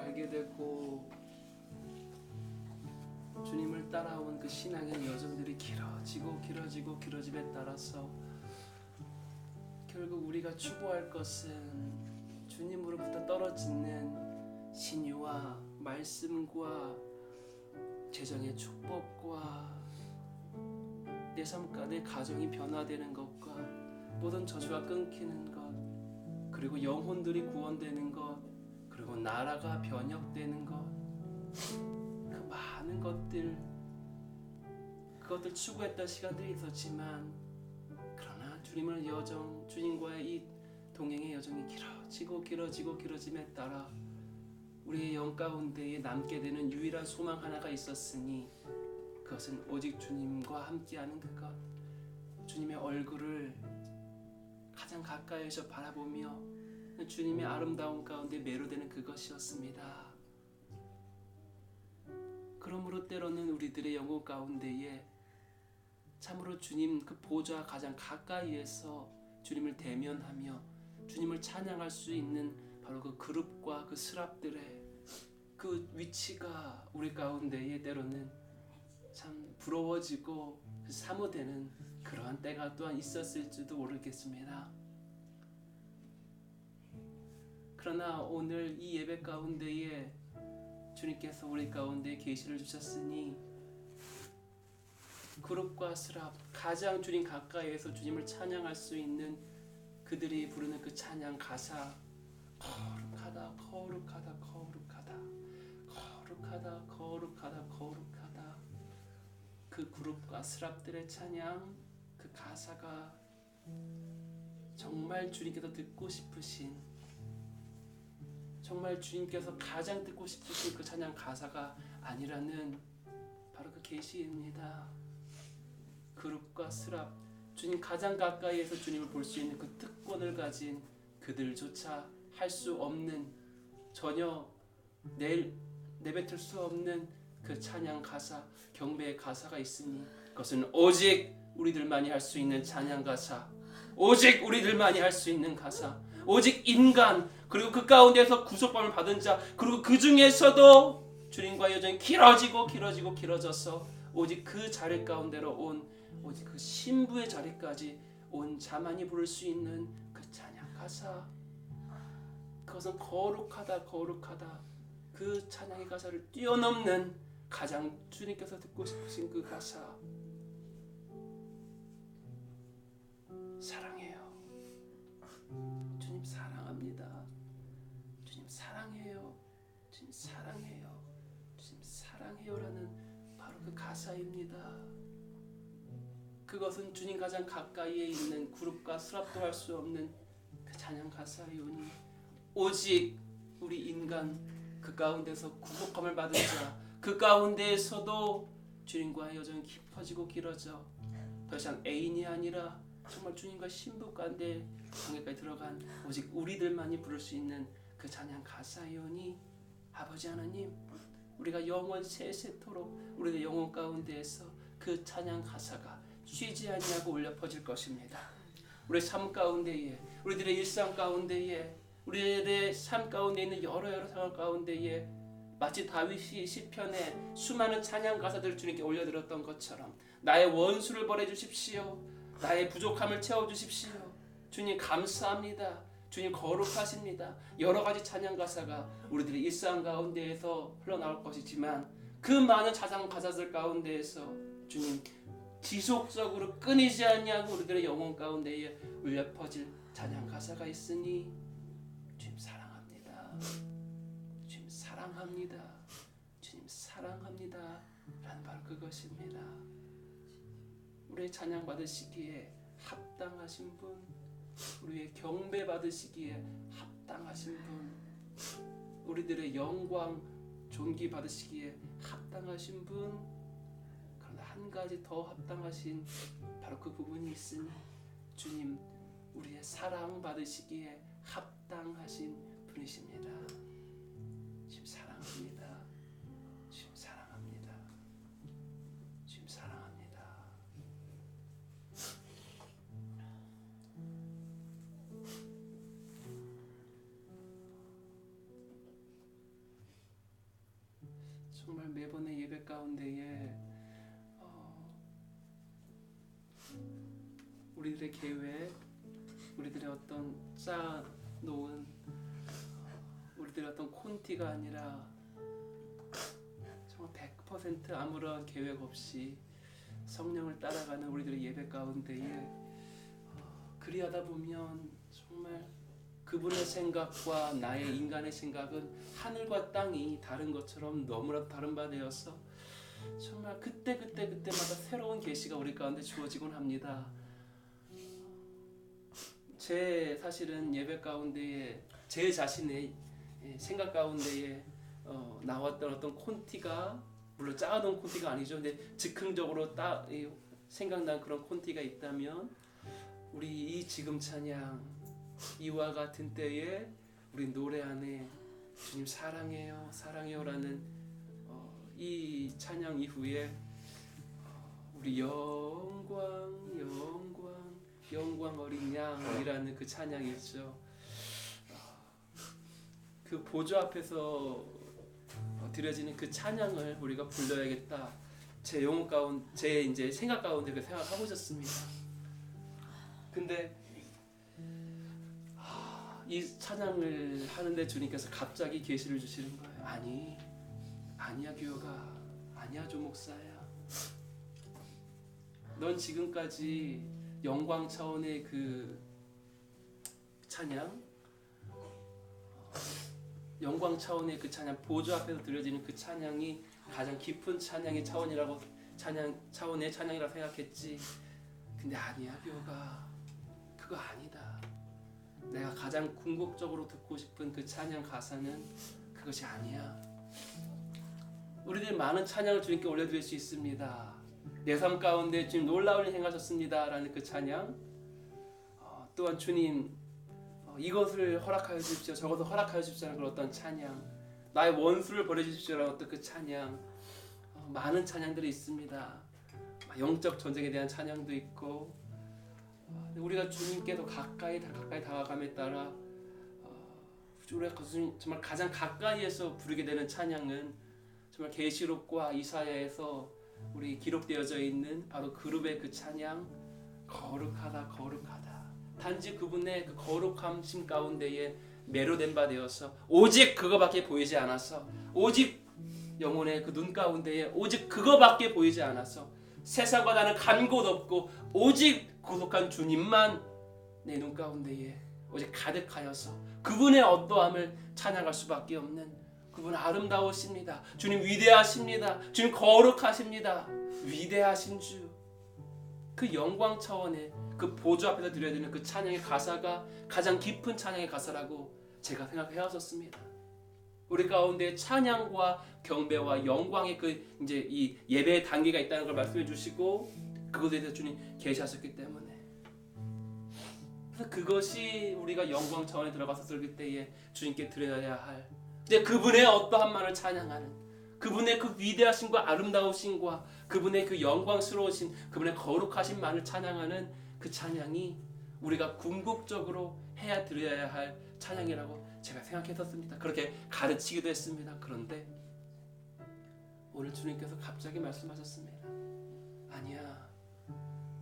알게 되고 주님을 따라온 그 신앙의 여정들이 길어짐에 따라서 결국 우리가 추구할 것은 주님으로부터 떨어지는 신유와 말씀과 재정의 축복과 내 삶과 내 가정이 변화되는 것과 모든 저주가 끊기는 것, 그리고 영혼들이 구원되는 것, 그리고 나라가 변혁되는 것, 그 많은 그것들 추구했던 시간들이 있었지만, 그러나 주님과의 이 동행의 여정이 길어짐에 따라 우리의 영 가운데에 남게 되는 유일한 소망 하나가 있었으니, 그것은 오직 주님과 함께하는 그것, 주님의 얼굴을 가장 가까이에서 바라보며 주님의 아름다운 가운데 매료되는 그것이었습니다. 그러므로 때로는 우리들의 영혼 가운데에 참으로 주님 그 보좌 가장 가까이에서 주님을 대면하며 주님을 찬양할 수 있는 바로 그 그룹과 그 스랍들의 그 위치가 우리 가운데에 때로는 참 부러워지고 사모되는 그러한 때가 또한 있었을지도 모르겠습니다. 그러나 오늘 이 예배 가운데에 주님께서 우리 가운데 계시를 주셨으니, 그룹과 스랍 가장 주님 가까이에서 주님을 찬양할 수 있는 그들이 부르는 그 찬양 가사, 거룩하다 거룩하다 거룩하다 거룩하다 거룩하다 거룩하다, 그 그룹과 스랍들의 찬양, 그 가사가 정말 주님께서 듣고 싶으신, 정말 주님께서 가장 듣고 싶으신 그 찬양 가사가 아니라는 바로 그 계시입니다. 그룹과 스랍, 주님 가장 가까이에서 주님을 볼 수 있는 그 특권을 가진 그들조차 할 수 없는, 전혀 내뱉을 수 없는 그 찬양 가사, 경배의 가사가 있으니, 그것은 오직 우리들만이 할 수 있는 찬양 가사, 오직 우리들만이 할 수 있는 가사, 오직 인간, 그리고 그 가운데서 구속감을 받은 자, 그리고 그 중에서도 주님과 여정이 길어져서 오직 그 자리 가운데로 온, 오직 그 신부의 자리까지 온 자만이 부를 수 있는 그 찬양 가사, 그것은 거룩하다 거룩하다, 그 찬양의 가사를 뛰어넘는 가장 주님께서 듣고 싶으신 그 가사, 사랑해요. 주님 사랑합니다. 주님 사랑해요. 주님 사랑해요. 주님 사랑해요라는 바로 그 가사입니다. 그것은 주님 가장 가까이에 있는 그룹과 스랍도 할 수 없는 그 찬양 가사이오니, 오직 우리 인간 그 가운데서 구속함을 받은 자, 그 가운데에서도 주님과의 여정이 깊어지고 길어져 더 이상 애인이 아니라 정말 주님과 신부 가운데 관계까지 들어간 오직 우리들만이 부를 수 있는 그 찬양 가사이오니, 아버지 하나님, 우리가 영원 세세토록 우리의 영혼 가운데에서 그 찬양 가사가 쉬지 아니하고 울려 퍼질 것입니다. 우리 삶 가운데에, 우리들의 일상 가운데에, 우리들의 삶 가운데 있는 여러 상황 가운데에 마치 다윗이 시편에 수많은 찬양 가사들을 주님께 올려드렸던 것처럼, 나의 원수를 벌해주십시오, 나의 부족함을 채워주십시오, 주님 감사합니다, 주님 거룩하십니다, 여러 가지 찬양 가사가 우리들의 일상 가운데에서 흘러나올 것이지만, 그 많은 찬양 가사들 가운데에서 주님 지속적으로 끊이지 않냐고 우리들의 영혼 가운데에 울려 퍼질 찬양 가사가 있으니, 주님 사랑합니다, 주님 사랑합니다, 주님 사랑합니다 라는 바로 그것입니다. 우리의 찬양 받으시기에 합당하신 분, 우리의 경배 받으시기에 합당하신 분, 우리들의 영광 존귀 받으시기에 합당하신 분, 그러나 한 가지 더 합당하신 바로 그 부분이 있으니, 주님 우리의 사랑 받으시기에 합당하신 분이십니다. 주님 사랑합니다. 주님 사랑합니다. 주님 사랑합니다. 정말 매번의 예배 가운데에 우리들의 계획, 우리들의 어떤 짜놓은 우리들의 어떤 콘티가 아니라 정말 100% 아무런 계획 없이 성령을 따라가는 우리들의 예배 가운데에 그리하다 보면 정말 그분의 생각과 나의 인간의 생각은 하늘과 땅이 다른 것처럼 너무나도 다른 바 되어서 정말 그때마다 새로운 계시가 우리 가운데 주어지곤 합니다. 제 사실은 예배 가운데에 제 자신의 생각 가운데에 나왔던 어떤 콘티가 물론 짜놓은 콘티가 아니죠. 근데 즉흥적으로 생각난 그런 콘티가 있다면 우리 이 지금 찬양 이와 같은 때에 우리 노래 안에 주님 사랑해요 사랑해요라는 이 찬양 이후에 우리 영광 어린 양이라는 그 찬양이 있죠. 그 보좌 앞에서 드려지는 그 찬양을 우리가 불러야겠다. 제 영혼 가운데, 제 이제 생각 가운데 그 생각하고 있었습니다. 근데 이 찬양을 하는데 주님께서 갑자기 계시를 주시는 거예요. 아니야 규혁아, 아니야 조목사야. 넌 지금까지 영광 차원의 그 찬양, 영광 차원의 그 찬양, 보좌 앞에서 들려지는 그 찬양이 가장 깊은 찬양의 차원이라고 차원의 찬양이라고 생각했지. 근데 아니야 규혁아, 그거 아니다. 내가 가장 궁극적으로 듣고 싶은 그 찬양 가사는 그것이 아니야. 우리들 많은 찬양을 주님께 올려드릴 수 있습니다. 내 삶 가운데 주님 놀라운 일 행하셨습니다 라는 그 찬양, 또한 주님 이것을 허락하여 주십시오, 저것을 허락하여 주십시오 라는 그런 어떤 찬양, 나의 원수를 버려주십시오 라는 어떤 그 찬양, 많은 찬양들이 있습니다. 영적 전쟁에 대한 찬양도 있고, 우리가 주님께 더 가까이 다가감에 따라 우리가 정말 가장 가까이에서 부르게 되는 찬양은 정말 계시록과 이사야에서 우리 기록되어져 있는 바로 그룹의 그 찬양, 거룩하다 거룩하다. 단지 그분의 그 거룩함심 가운데에 매료된 바 되어서 오직 그거밖에 보이지 않아서, 오직 영혼의 그 눈 가운데에 오직 그거밖에 보이지 않아서 세상과 나는 간 곳 없고 오직 구속한 주님만 내 눈 가운데에 오직 가득하여서 그분의 어떠함을 찬양할 수밖에 없는, 그분 아름다우십니다. 주님 위대하십니다. 주님 거룩하십니다. 위대하신 주, 그 영광 차원의 그 보좌 앞에서 드려야 되는 그 찬양의 가사가 가장 깊은 찬양의 가사라고 제가 생각해 왔었습니다. 우리 가운데 찬양과 경배와 영광의 그 이제 이 예배의 단계가 있다는 걸 말씀해 주시고 그것에 대해서 주님 계시하셨기 때문에, 그래서 그것이 우리가 영광 차원에 들어가서 그때에 주님께 드려야 할, 이제 그분의 어떠한만을 찬양하는, 그분의 그 위대하심과 아름다우심과 그분의 그 영광스러우신 그분의 거룩하심만을 찬양하는 그 찬양이 우리가 궁극적으로 해야 드려야 할 찬양이라고 제가 생각했었습니다. 그렇게 가르치기도 했습니다. 그런데 오늘 주님께서 갑자기 말씀하셨습니다. 아니야,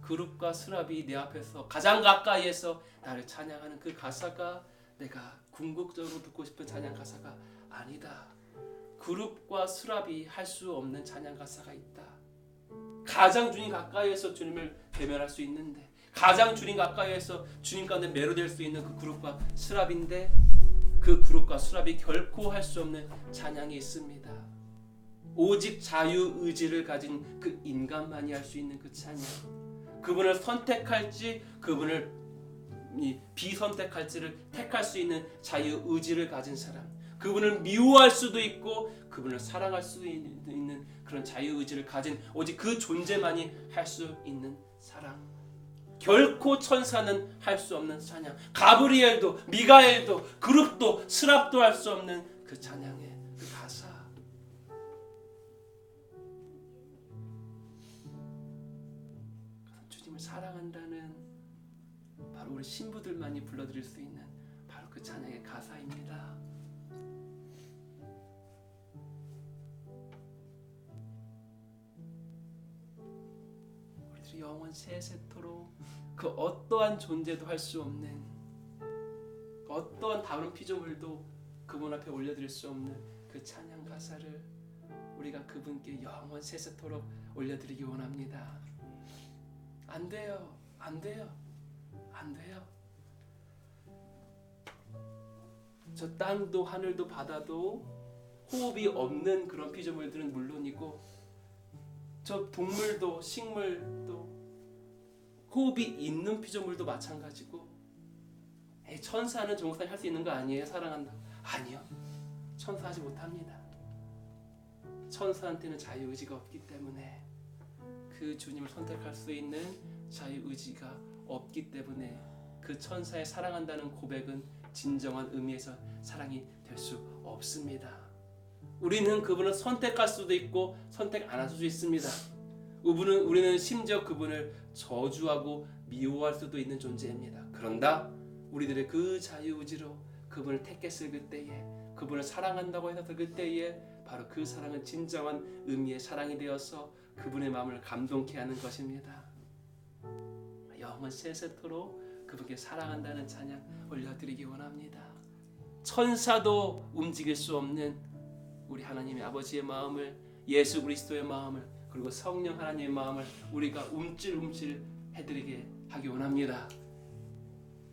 그룹과 스랍이 내 앞에서 가장 가까이에서 나를 찬양하는 그 가사가 내가 궁극적으로 듣고 싶은 찬양 가사가 아니다. 그룹과 스랍이 할 수 없는 찬양 가사가 있다. 가장 주님 가까이에서 주님을 대면할 수 있는데, 가장 주님 가까이에서 주님 가운데 매료될 수 있는 그 그룹과 스랍인데, 그 그룹과 스랍이 결코 할 수 없는 찬양이 있습니다. 오직 자유의지를 가진 그 인간만이 할 수 있는 그 찬양, 그분을 선택할지 그분을 비선택할지를 택할 수 있는 자유의지를 가진 사람, 그분을 미워할 수도 있고 그분을 사랑할 수도 있는 그런 자유의지를 가진 오직 그 존재만이 할 수 있는 사랑, 결코 천사는 할 수 없는 찬양, 가브리엘도 미가엘도 그룹도 스랍도 할 수 없는 그 찬양의 그 가사. 주님을 사랑한다는 바로 우리 신부들만이 불러드릴 수 있는 바로 그 찬양의 가사입니다. 영원 세세토록 그 어떠한 존재도 할 수 없는, 어떠한 다른 피조물도 그분 앞에 올려드릴 수 없는 그 찬양 가사를 우리가 그분께 영원 세세토록 올려드리기 원합니다. 안 돼요. 안 돼요. 안 돼요. 저 땅도 하늘도 바다도 호흡이 없는 그런 피조물들은 물론이고, 저 동물도 식물도 호흡이 있는 피조물도 마찬가지고, 천사는 종국사님 할 수 있는 거 아니에요? 사랑한다. 아니요. 천사 하지 못합니다. 천사한테는 자유의지가 없기 때문에, 그 주님을 선택할 수 있는 자유의지가 없기 때문에 그 천사의 사랑한다는 고백은 진정한 의미에서 사랑이 될 수 없습니다. 우리는 그분을 선택할 수도 있고 선택 안 할 수도 있습니다. 우리는 심지어 그분을 저주하고 미워할 수도 있는 존재입니다. 그런다 우리들의 그 자유의지로 그분을 택했을 그때에, 그분을 사랑한다고 해서 그때에 바로 그 사랑은 진정한 의미의 사랑이 되어서 그분의 마음을 감동케 하는 것입니다. 영원 세세토록 그분께 사랑한다는 찬양 올려드리기 원합니다. 천사도 움직일 수 없는 우리 하나님의 아버지의 마음을, 예수 그리스도의 마음을, 그리고 성령 하나님의 마음을 우리가 움찔움찔 해드리게 하기 원합니다.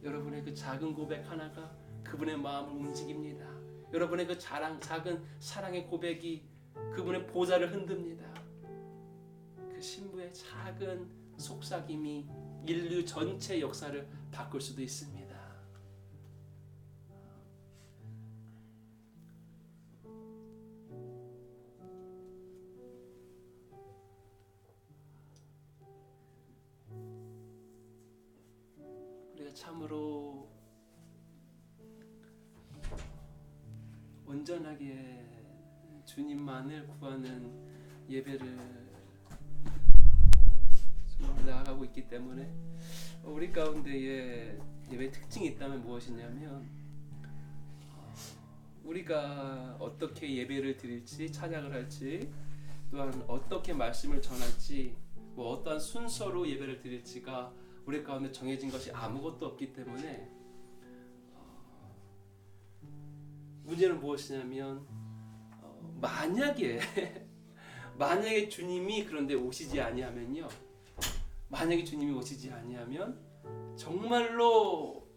여러분의 그 작은 고백 하나가 그분의 마음을 움직입니다. 여러분의 그 작은 사랑의 고백이 그분의 보좌를 흔듭니다. 그 신부의 작은 속삭임이 인류 전체 역사를 바꿀 수도 있습니다. 우리가 참으로 온전하게 주님만을 구하는 예배를 나아가고 있기 때문에 우리 가운데에 예배 특징이 있다면 무엇이냐면, 우리가 어떻게 예배를 드릴지, 찬양을 할지, 또한 어떻게 말씀을 전할지, 어떠한 순서로 예배를 드릴지가 우리 가운데 정해진 것이 아무것도 없기 때문에 문제는 무엇이냐면, 만약에 주님이 그런데 오시지 아니하면요, 만약에 주님이 오시지 아니하면 정말로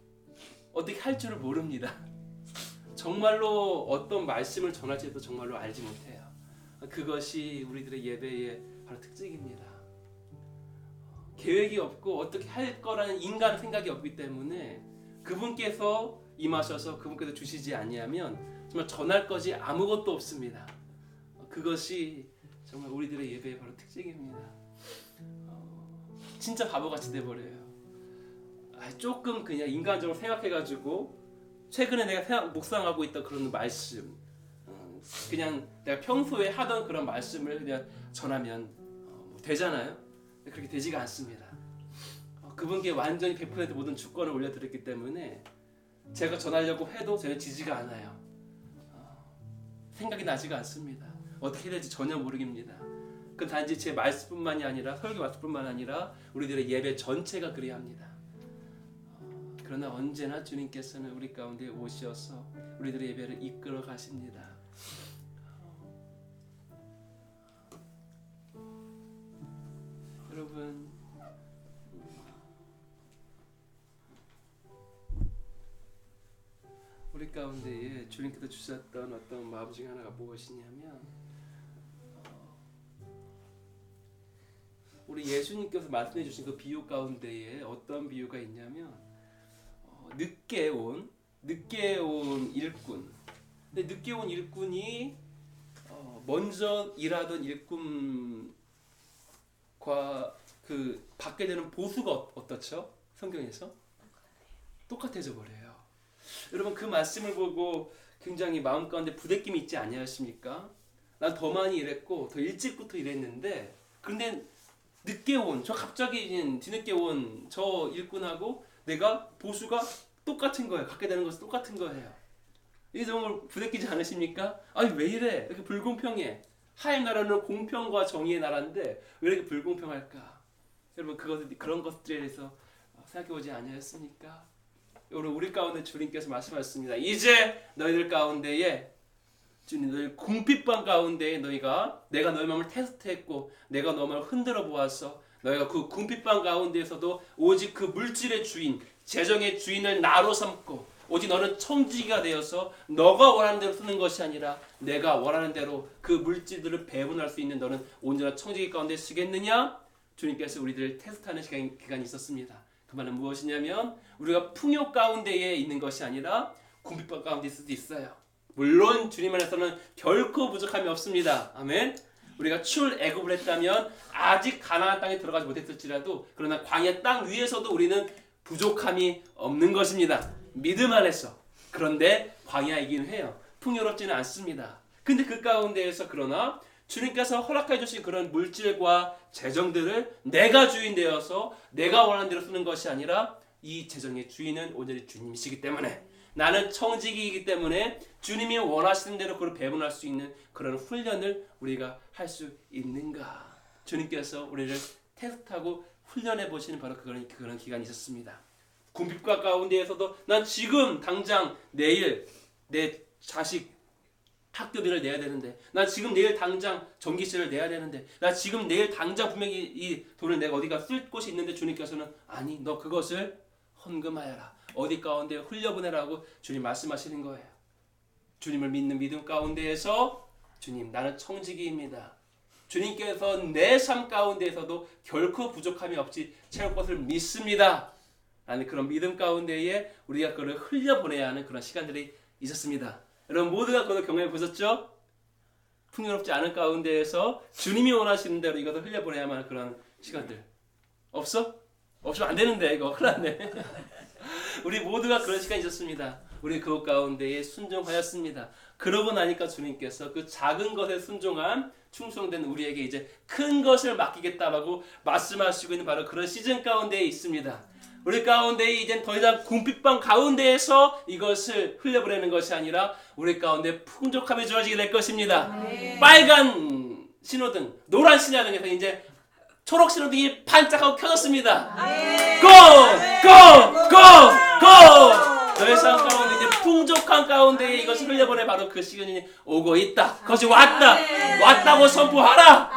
어떻게 할 줄을 모릅니다. 정말로 어떤 말씀을 전할지도 정말로 알지 못해요. 그것이 우리들의 예배의 바로 특징입니다. 계획이 없고 어떻게 할 거라는 인간 생각이 없기 때문에 그분께서 임하셔서 그분께서 주시지 아니하면 정말 전할 것이 아무것도 없습니다. 그것이 정말 우리들의 예배의 바로 특징입니다. 진짜 바보같이 돼버려요. 조금 그냥 인간적으로 생각해가지고 최근에 내가 묵상하고 있던 그런 말씀, 그냥 내가 평소에 하던 그런 말씀을 그냥 전하면 되잖아요. 그렇게 되지가 않습니다. 그분께 완전히 100% 모든 주권을 올려드렸기 때문에 제가 전하려고 해도 전혀 지지가 않아요. 생각이 나지가 않습니다. 어떻게 될지 전혀 모르겠습니다. 그 단지 제 말씀뿐만이 아니라, 설교 말씀뿐만 아니라 우리들의 예배 전체가 그래야 합니다. 그러나 언제나 주님께서는 우리 가운데 오셔서 우리들의 예배를 이끌어 가십니다. 여러분, 우리 가운데에 주님께서 주셨던 어떤 마음 중에 하나가 무엇이냐면, 우리 예수님께서 말씀해 주신 그 비유 가운데에 어떤 비유가 있냐면, 늦게 온 일꾼. 근데 늦게 온 일꾼이 먼저 일하던 일꾼과 그 받게 되는 보수가 어떻죠? 성경에서 똑같아져 버려요. 여러분, 그 말씀을 보고 굉장히 마음 가운데 부대낌이 있지 아니하십니까? 난 더 많이 일했고 더 일찍부터 일했는데, 그런데 늦게 온, 갑자기 뒤늦게 온 저 일꾼하고 내가 보수가 똑같은 거예요. 갖게 되는 것은 똑같은 거예요. 이게 정말 부대끼지 않으십니까? 아니, 왜 이래? 이렇게 불공평해. 하나님 나라는 공평과 정의의 나라인데 왜 이렇게 불공평할까? 여러분 그런 것들에 대해서 생각해보지 아니하였습니까? 오늘 우리 가운데 주님께서 말씀하셨습니다. 이제 너희들 가운데에 주님 너희 궁핍방 가운데에 내가 너희 마음을 테스트했고 내가 너희 마음을 흔들어 보아서 너희가 그 궁핍방 가운데에서도 오직 그 물질의 주인 재정의 주인을 나로 삼고 오직 너는 청지기가 되어서 너가 원하는 대로 쓰는 것이 아니라 내가 원하는 대로 그 물질들을 배분할 수 있는 너는 온전한 청지기 가운데 쓰겠느냐? 주님께서 우리들을 테스트하는 기간이 있었습니다. 그 말은 무엇이냐면 우리가 풍요 가운데에 있는 것이 아니라 궁핍방 가운데 있을 수도 있어요. 물론 주님 안에서는 결코 부족함이 없습니다. 아멘. 우리가 출애굽을 했다면 아직 가나안 땅에 들어가지 못했을지라도 그러나 광야 땅 위에서도 우리는 부족함이 없는 것입니다. 믿음 안에서. 그런데 광야이긴 해요. 풍요롭지는 않습니다. 근데 그 가운데에서 그러나 주님께서 허락해 주신 그런 물질과 재정들을 내가 주인 되어서 내가 원하는 대로 쓰는 것이 아니라 이 재정의 주인은 온전히 주님이시기 때문에 나는 청지기이기 때문에 주님이 원하시는 대로 그걸 배분할 수 있는 그런 훈련을 우리가 할 수 있는가. 주님께서 우리를 테스트하고 훈련해 보시는 바로 그런 기간이 있었습니다. 궁핍과 가운데에서도 난 지금 당장 내일 내 자식 학교비를 내야 되는데 나 지금 내일 당장 전기세를 내야 되는데 나 지금 내일 당장 분명히 이 돈을 내가 어디가 쓸 곳이 있는데 주님께서는 아니 너 그것을 헌금하여라. 어디 가운데 흘려보내라고 주님 말씀하시는 거예요. 주님을 믿는 믿음 가운데에서 주님 나는 청지기입니다. 주님께서 내 삶 가운데에서도 결코 부족함이 없이 채울 것을 믿습니다. 라는 그런 믿음 가운데에 우리가 그걸 흘려보내야 하는 그런 시간들이 있었습니다. 여러분 모두가 그걸 경험해 보셨죠? 풍요롭지 않은 가운데에서 주님이 원하시는 대로 이것을 흘려보내야만 하는 그런 시간들 없어? 없으면 안 되는데 이거 큰일 났네. 우리 모두가 그런 시간이 있었습니다. 우리 그것 가운데에 순종하였습니다. 그러고 나니까 주님께서 그 작은 것에 순종한 충성된 우리에게 이제 큰 것을 맡기겠다라고 말씀하시고 있는 바로 그런 시즌 가운데에 있습니다. 우리 가운데 이젠 더 이상 궁핍방 가운데에서 이것을 흘려보내는 것이 아니라 우리 가운데 풍족함이 주어지게 될 것입니다. 빨간 신호등, 노란 신호등에서 이제 초록 신호등이 반짝하고 켜졌습니다. 고! 고! 고! 고! 너의 삶 가운데 이제 풍족한 가운데 이것을 흘려보내 바로 그 시간이 오고 있다. 그것이 왔다. 왔다고 선포하라.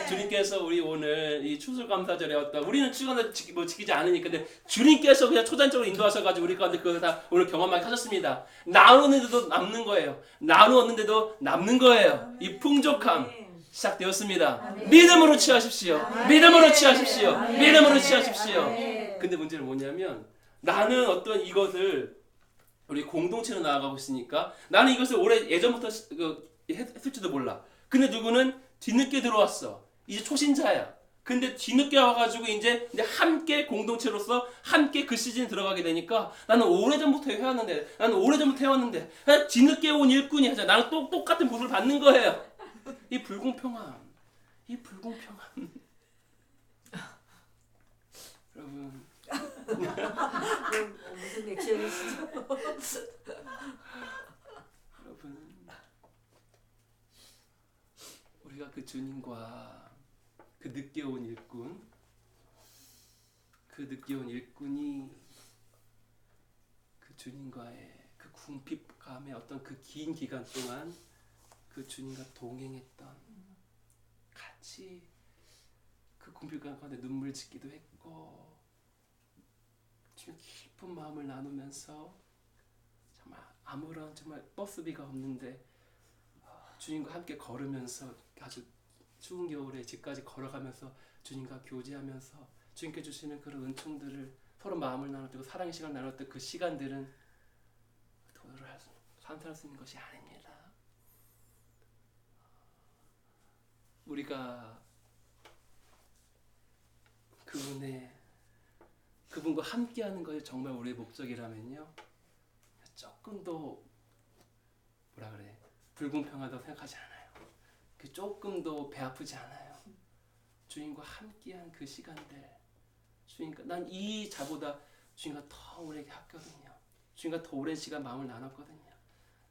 주님께서 우리 오늘 이 추수감사절에 우리는 추수감사 지키지 않으니까 근데 주님께서 그냥 초단적으로 인도하셔가지고 우리 가운데 그걸 다 오늘 경험하게 하셨습니다. 나누는데도 남는 거예요. 나누었는데도 남는 거예요. 이 풍족함 시작되었습니다. 믿음으로 취하십시오. 믿음으로 취하십시오. 믿음으로 취하십시오. 근데 문제는 뭐냐면 나는 어떤 이것을 우리 공동체로 나아가고 있으니까 나는 이것을 예전부터 했을지도 몰라. 근데 누구는 뒤늦게 들어왔어. 이제 초신자야. 근데 뒤늦게 와가지고 이제 함께 공동체로서 함께 그 시즌에 들어가게 되니까 나는 오래전부터 해왔는데 나는 오래전부터 해왔는데 뒤늦게 온 일꾼이 하자. 나는 똑같은 보수를 받는 거예요. 이 불공평함. 이 불공평함. 여러분 무슨 액션이시죠? 여러분 우리가 그 주님과 그 늦게 온 일꾼이 그 주님과의 그 궁핍감의 어떤 그 긴 기간 동안 그 주님과 동행했던 같이 그 궁핍감 가운데 눈물 짓기도 했고 주님 깊은 마음을 나누면서 정말 아무런 정말 버스비가 없는데 주님과 함께 걸으면서 아주 추운 겨울에 집까지 걸어가면서 주님과 교제하면서 주님께 주시는 그런 은총들을 서로 마음을 나누고 사랑의 시간을 나눴던 그 시간들은 돈으로 산탈할 수 있는 것이 아닙니다. 우리가 그분과 함께하는 것이 정말 우리의 목적이라면요 조금 더 불공평하다고 생각하지 않아요. 조금 더 배 아프지 않아요. 주님과 함께한 그 시간들 주님과 난 이 자보다 주님과 더 오래 갔거든요. 주님과 더 오랜 시간 마음을 나눴거든요.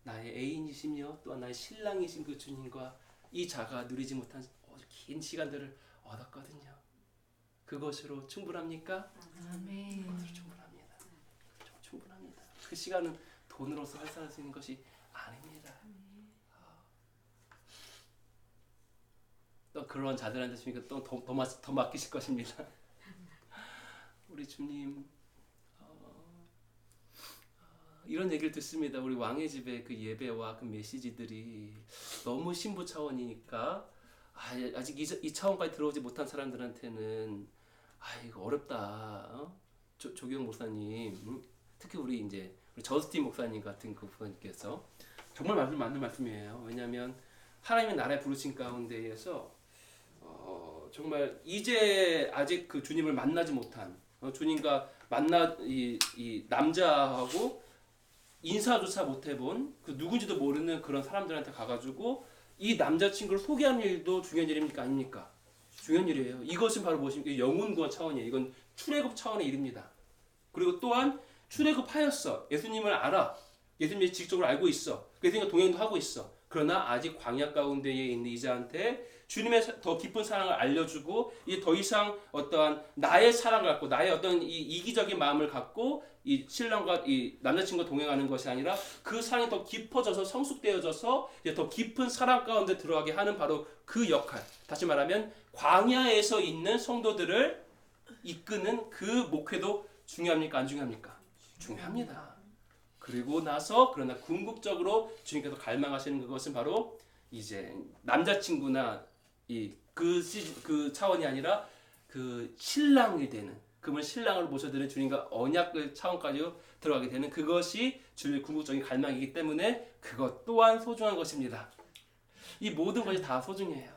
나의 애인이시며 또한 나의 신랑이신 그 주님과 이 자가 누리지 못한 긴 시간들을 얻었거든요. 그것으로 충분합니까? 아멘. 그것으로 충분합니다. 충분합니다. 그 시간은 돈으로서 환산할 수 있는 것이 아닙니다. 또 그런 자들한테 주니까 또 더 맡기실 것입니다. 우리 주님 이런 얘기를 듣습니다. 우리 왕의 집의 그 예배와 그 메시지들이 너무 신부 차원이니까 아직 이 차원까지 들어오지 못한 사람들한테는 이거 어렵다. 조경 목사님, 특히 우리 저스틴 목사님 같은 그 목사님께서 정말 맞는 말씀이에요. 왜냐하면 하나님의 나라에 부르신 가운데에서 정말 이제 아직 그 주님을 만나지 못한 주님과 이 남자하고 인사조차 못 해본 그 누군지도 모르는 그런 사람들한테 가가지고 이 남자친구를 소개하는 일도 중요한 일입니까? 아닙니까? 중요한 일이에요. 이것은 바로 무엇입니까? 영혼구원 차원이에요. 이건 출애굽 차원의 일입니다. 그리고 또한 출애굽하였어. 예수님을 알아. 예수님이 직접으로 알고 있어. 예수님과 동행도 하고 있어. 그러나 아직 광야 가운데에 있는 이자한테 주님의 더 깊은 사랑을 알려주고 이제 더 이상 어떠한 나의 사랑을 갖고 나의 어떤 이 이기적인 마음을 갖고 이 신랑과 이 남자친구가 동행하는 것이 아니라 그 사랑이 더 깊어져서 성숙되어져서 이제 더 깊은 사랑 가운데 들어가게 하는 바로 그 역할. 다시 말하면 광야에서 있는 성도들을 이끄는 그 목회도 중요합니까? 안 중요합니까? 중요합니다. 그리고 나서 그러나 궁극적으로 주님께서 갈망하시는 그것은 바로 이제 남자친구나 그 차원이 아니라 그 신랑이 되는 그분 신랑을 모셔드리는 주님과 언약의 차원까지 들어가게 되는 그것이 주님의 궁극적인 갈망이기 때문에 그것 또한 소중한 것입니다. 이 모든 것이 다 소중해요.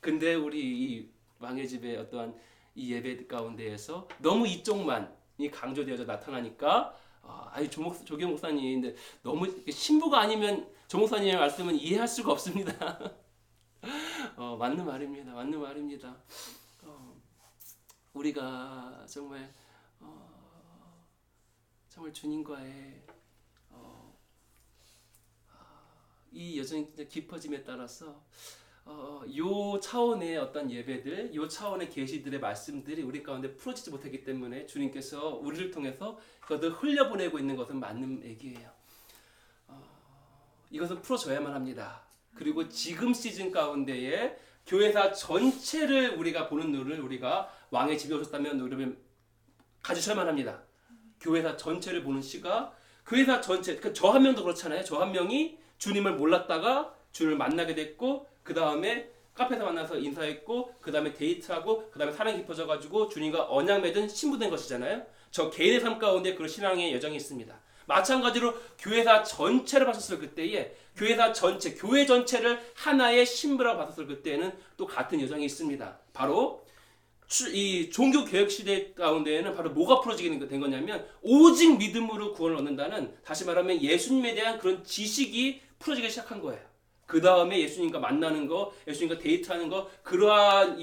근데 우리 이 왕의 집의 어떠한 이 예배 가운데에서 너무 이쪽만이 강조되어져 나타나니까 조경 목사님, 근데 너무 신부가 아니면 조 목사님의 말씀은 이해할 수가 없습니다. 맞는 말입니다. 우리가 정말 주님과의 이 여정이 깊어짐에 따라서 요 차원의 어떤 예배들, 요 차원의 계시들의 말씀들이 우리 가운데 풀어지지 못했기 때문에 주님께서 우리를 통해서 그것을 흘려보내고 있는 것은 맞는 얘기예요. 이것은 풀어져야만 합니다. 그리고 지금 시즌 가운데에 교회사 전체를 우리가 보는 눈을 우리가 왕의 집에 오셨다면 우리는 가지셔야만 합니다. 교회사 전체를 보는 시각, 교회사 전체, 저 한 명도 그렇잖아요. 저 한 명이 주님을 몰랐다가 주님을 만나게 됐고 그 다음에 카페에서 만나서 인사했고 그 다음에 데이트하고 그 다음에 사랑이 깊어져가지고 주님과 언약 맺은 신부된 것이잖아요. 저 개인의 삶 가운데 그런 신앙의 여정이 있습니다. 마찬가지로 교회사 전체를 봤었을 그때에 교회사 전체, 교회 전체를 하나의 신부라고 봤었을 그때에는 또 같은 여정이 있습니다. 바로 이 종교 개혁 시대 가운데에는 바로 뭐가 풀어지게 된 거냐면 오직 믿음으로 구원을 얻는다는, 다시 말하면 예수님에 대한 그런 지식이 풀어지기 시작한 거예요. 그 다음에 예수님과 만나는 거, 예수님과 데이트하는 거, 그러한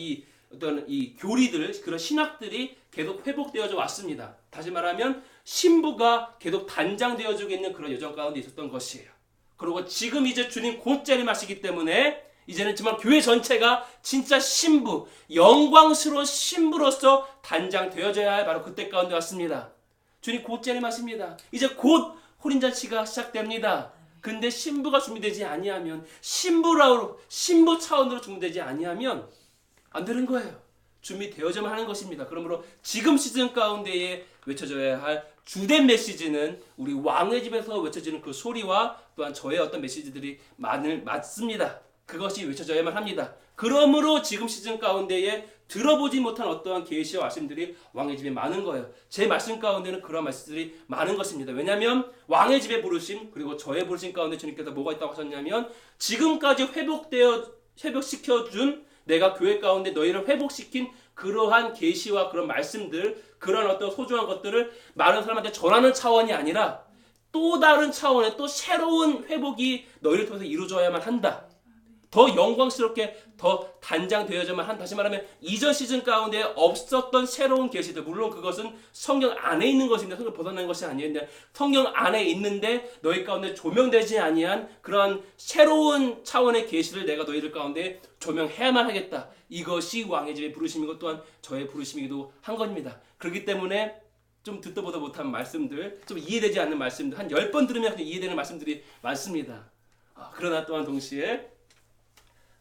어떤 이 교리들, 그런 신학들이 계속 회복되어져 왔습니다. 다시 말하면 신부가 계속 단장되어지고 있는 그런 여정 가운데 있었던 것이에요. 그리고 지금 이제 주님 곧 재림하시기 때문에 이제는 정말 교회 전체가 진짜 신부, 영광스러운 신부로서 단장되어져야 할 바로 그때 가운데 왔습니다. 주님 곧 재림하십니다. 이제 곧 혼인잔치가 시작됩니다. 근데 신부가 준비되지 아니하면, 신부 차원으로 준비되지 아니하면 안 되는 거예요. 준비되어져만 하는 것입니다. 그러므로 지금 시즌 가운데에 외쳐져야 할 주된 메시지는 우리 왕의 집에서 외쳐지는 그 소리와 또한 저의 어떤 메시지들이 맞습니다. 그것이 외쳐져야만 합니다. 그러므로 지금 시즌 가운데에 들어보지 못한 어떠한 계시와 말씀들이 왕의 집에 많은 거예요. 제 말씀 가운데는 그런 말씀들이 많은 것입니다. 왜냐하면 왕의 집에 부르심, 그리고 저의 부르심 가운데 주님께서 뭐가 있다고 하셨냐면 지금까지 회복시켜준 내가 교회 가운데 너희를 회복시킨 그러한 계시와 그런 말씀들, 그런 어떤 소중한 것들을 많은 사람한테 전하는 차원이 아니라 또 다른 차원의 또 새로운 회복이 너희를 통해서 이루어져야만 한다. 더 영광스럽게 더 단장되어야만 한, 다시 말하면 이전 시즌 가운데 없었던 새로운 계시들, 물론 그것은 성경 안에 있는 것인데 성경 벗어난 것이 아니었냐, 성경 안에 있는데 너희 가운데 조명되지 아니한 그러한 새로운 차원의 계시를 내가 너희들 가운데 조명해야만 하겠다. 이것이 왕의 집의 부르심이고 또한 저의 부르심이기도 한 겁니다. 그렇기 때문에 좀 듣도 보도 못한 말씀들, 좀 이해되지 않는 말씀들, 한 10번 들으면 그냥 이해되는 말씀들이 많습니다. 그러나 또한 동시에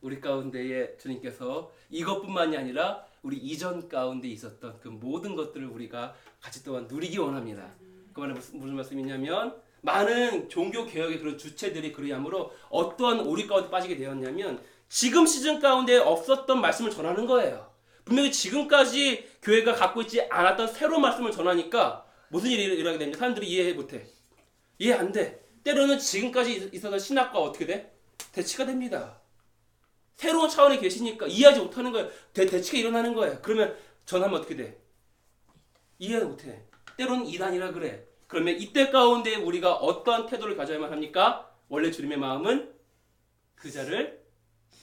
우리 가운데에 주님께서 이것뿐만이 아니라 우리 이전 가운데 있었던 그 모든 것들을 우리가 같이 또한 누리기 원합니다. 그 말은 무슨 말씀이냐면, 많은 종교 개혁의 그런 주체들이 그러함으로 어떠한 오류 가운데 빠지게 되었냐면, 지금 시즌 가운데 없었던 말씀을 전하는 거예요. 분명히 지금까지 교회가 갖고 있지 않았던 새로운 말씀을 전하니까 무슨 일이 일어나게 됩니까? 사람들이 이해 못해. 이해 안 돼. 때로는 지금까지 있었던 신학과 어떻게 돼? 대치가 됩니다. 새로운 차원에 계시니까 이해하지 못하는 거예요. 대치가 일어나는 거예요. 그러면 전하면 어떻게 돼? 이해 못해. 때로는 이단이라 그래. 그러면 이때 가운데 우리가 어떤 태도를 가져야만 합니까? 원래 주님의 마음은 그 자를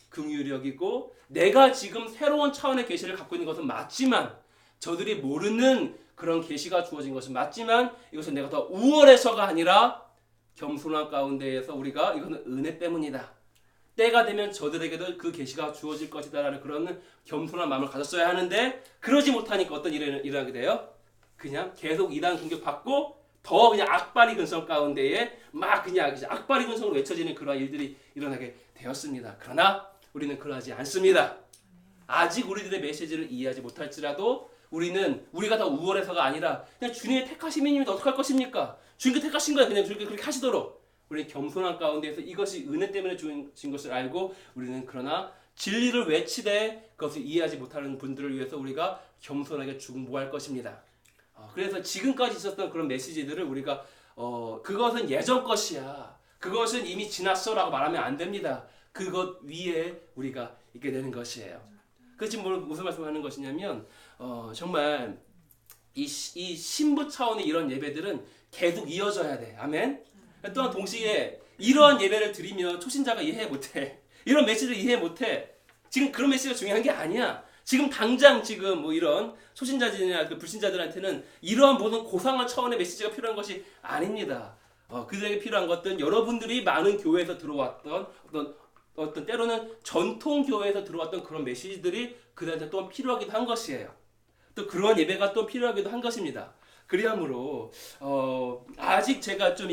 긍휼히 여기고, 내가 지금 새로운 차원의 계시를 갖고 있는 것은 맞지만, 저들이 모르는 그런 계시가 주어진 것은 맞지만, 이것은 내가 더 우월해서가 아니라 겸손한 가운데에서 우리가 이것은 은혜 때문이다. 때가 되면 저들에게도 그 계시가 주어질 것이다라는 그런 겸손한 마음을 가졌어야 하는데, 그러지 못하니까 어떤 일이 일어나게 돼요? 그냥 계속 이단 공격받고 더 그냥 악바리 근성 가운데에 막 그냥 악바리 근성으로 외쳐지는 그러한 일들이 일어나게 되었습니다. 그러나 우리는 그러하지 않습니다. 아직 우리들의 메시지를 이해하지 못할지라도 우리는 우리가 더 우월해서가 아니라 그냥 주님의 택하심이면 어떻게 할 것입니까? 주님께 택하신 거야. 그냥 주님께 그렇게 하시도록 우리는 겸손한 가운데에서 이것이 은혜 때문에 주신 것을 알고, 우리는 그러나 진리를 외치되 그것을 이해하지 못하는 분들을 위해서 우리가 겸손하게 중보할 것입니다. 그래서 지금까지 있었던 그런 메시지들을 우리가 그것은 예전 것이야, 그것은 이미 지났어라고 말하면 안 됩니다. 그것 위에 우리가 있게 되는 것이에요. 그 지금 무슨 말씀하는 것이냐면, 정말 이 신부 차원의 이런 예배들은 계속 이어져야 돼. 아멘. 또한 동시에 이러한 예배를 드리면 초신자가 이해 못해. 이런 메시지를 이해 못해. 지금 그런 메시지가 중요한 게 아니야. 지금 당장 지금 뭐 이런 초신자들이나 그 불신자들한테는 이러한 모든 고상한 차원의 메시지가 필요한 것이 아닙니다. 그들에게 필요한 것들은 여러분들이 많은 교회에서 들어왔던 어떤 때로는 전통 교회에서 들어왔던 그런 메시지들이 그들한테 또한 필요하기도 한 것이에요. 또 그러한 예배가 또 필요하기도 한 것입니다. 그리하므로 아직 제가 좀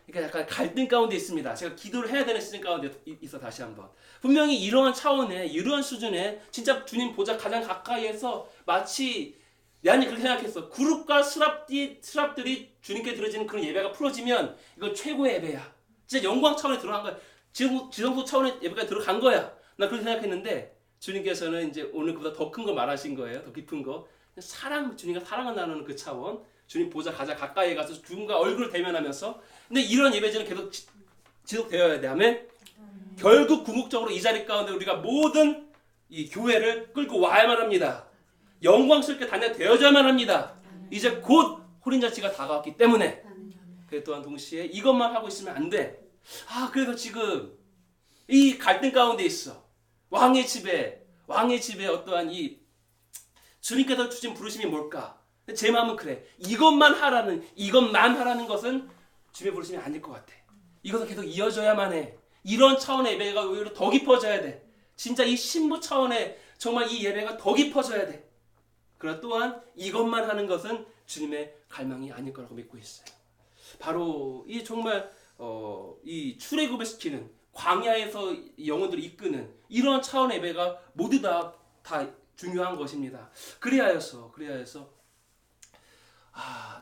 그러니까 약간 갈등 가운데 있습니다. 제가 기도를 해야 되는 시즌 가운데 있어. 다시 한번 분명히 이러한 차원의 이러한 수준의 진짜 주님 보좌 가장 가까이에서 마치 나는 그렇게 생각했어. 그룹과 스랍들이 주님께 드려지는 그런 예배가 풀어지면 이건 최고의 예배야. 진짜 영광 차원에 들어간 거야. 지성소 차원의 예배가 들어간 거야. 나 그렇게 생각했는데 주님께서는 이제 오늘 그보다 더 큰 거 말하신 거예요. 더 깊은 거. 주님과 사랑을 나누는 그 차원. 주님 보좌 가장 가까이 가서 주님과 얼굴을 대면하면서. 근데 이런 예배들은 계속 지속되어야 돼. 아멘. 결국 궁극적으로 이 자리 가운데 우리가 모든 이 교회를 끌고 와야만 합니다. 영광스럽게 단장되어야만 합니다. 이제 곧 혼인잔치가 다가왔기 때문에. 그 또한 동시에 이것만 하고 있으면 안 돼. 그래서 지금 이 갈등 가운데 있어. 왕의 집에 어떠한 이 주님께서 주신 부르심이 뭘까? 제 마음은 그래. 이것만 하라는 것은 주님의 부르심이 아닐 것 같아. 이것은 계속 이어져야만 해. 이런 차원의 예배가 오히려 더 깊어져야 돼. 진짜 이 신부 차원의 정말 이 예배가 더 깊어져야 돼. 그러나 또한 이것만 하는 것은 주님의 갈망이 아닐 거라고 믿고 있어요. 바로 이 정말 이 출애굽을 시키는, 광야에서 영혼들을 이끄는 이런 차원의 예배가 모두 다 중요한 것입니다. 그리하여서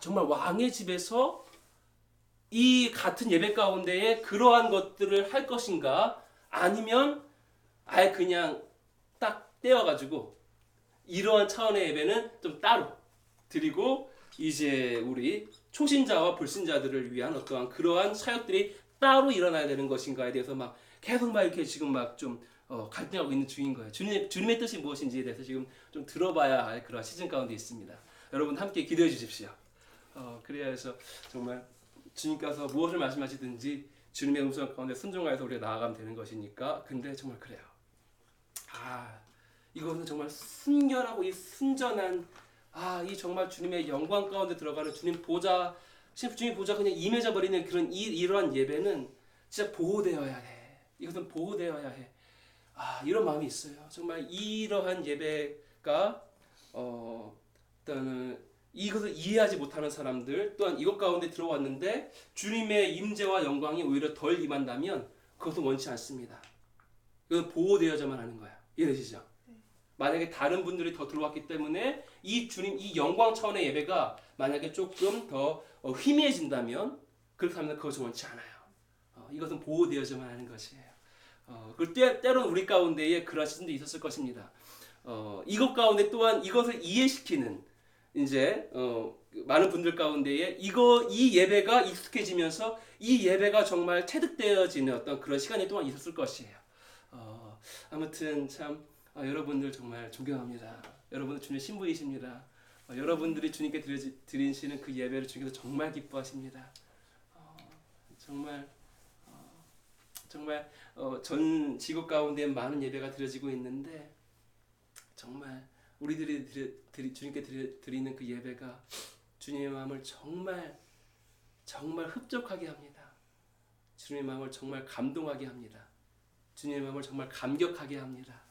정말 왕의 집에서 이 같은 예배 가운데에 그러한 것들을 할 것인가, 아니면 아예 그냥 딱 떼어가지고 이러한 차원의 예배는 좀 따로 드리고 이제 우리 초신자와 불신자들을 위한 어떠한 그러한 사역들이 따로 일어나야 되는 것인가에 대해서 계속 이렇게 지금 좀 갈등하고 있는 중인 거예요. 주님의 뜻이 무엇인지에 대해서 지금 좀 들어봐야 할 그런 시즌 가운데 있습니다. 여러분 함께 기도해 주십시오. 그래야 해서 정말 주님께서 무엇을 말씀하시든지 주님의 음성 가운데 순종하여서 우리가 나아가면 되는 것이니까. 근데 정말 그래요. 이것은 정말 순결하고 이 순전한 이 정말 주님의 영광 가운데 들어가는 주님 보좌 그냥 임해져 버리는 그런 이러한 예배는 진짜 보호되어야 해. 이것은 보호되어야 해. 이런 마음이 있어요. 정말 이러한 예배가 일단은 이것을 이해하지 못하는 사람들 또한 이것 가운데 들어왔는데 주님의 임재와 영광이 오히려 덜 임한다면 그것은 원치 않습니다. 이건 보호되어야만 하는 거야. 이해되시죠? 만약에 다른 분들이 더 들어왔기 때문에 이 주님 이 영광 차원의 예배가 만약에 조금 더 희미해진다면 그렇게 하면 그것은 원치 않아요. 이것은 보호되어야만 하는 것이에요. 때로는 우리 가운데에 그러한 시즌도 있었을 것입니다. 이것 가운데 또한 이것을 이해시키는 이제 많은 분들 가운데에 이 예배가 익숙해지면서 이 예배가 정말 체득되어지는 어떤 그런 시간이 또한 있었을 것이에요. 아무튼 참 여러분들 정말 존경합니다. 여러분들 주님의 신부이십니다. 여러분들이 주님께 드리시는 그 예배를 주님께서 정말 기뻐하십니다. 정말 전 지구 가운데 많은 예배가 드려지고 있는데 정말 우리들이 주님께 드리는 그 예배가 주님의 마음을 정말 흡족하게 합니다. 주님의 마음을 정말 감동하게 합니다. 주님의 마음을 정말 감격하게 합니다.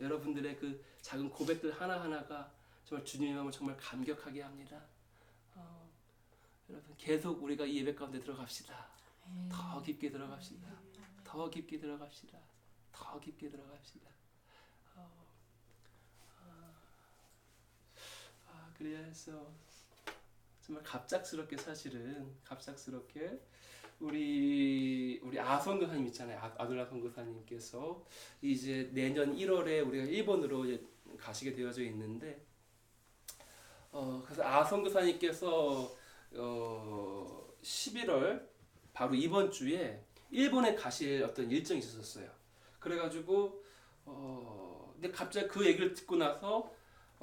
여러분들의 그 작은 고백들 하나하나가 정말 주님의 마음을 정말 감격하게 합니다. 여러분 계속 우리가 이 예배 가운데 들어갑시다. 더 깊게 들어갑시다. 더 깊게 들어갑시다. 더 깊게 들어갑시다. 그래서 정말 갑작스럽게 우리 아선교사님 있잖아요. 아들라 선교사님께서 이제 내년 1월에 우리가 일본으로 이제 가시게 되어져 있는데 그래서 아선교사님께서 11월 바로 이번 주에 일본에 가실 어떤 일정이 있었어요. 그래가지고 근데 갑자기 그 얘기를 듣고 나서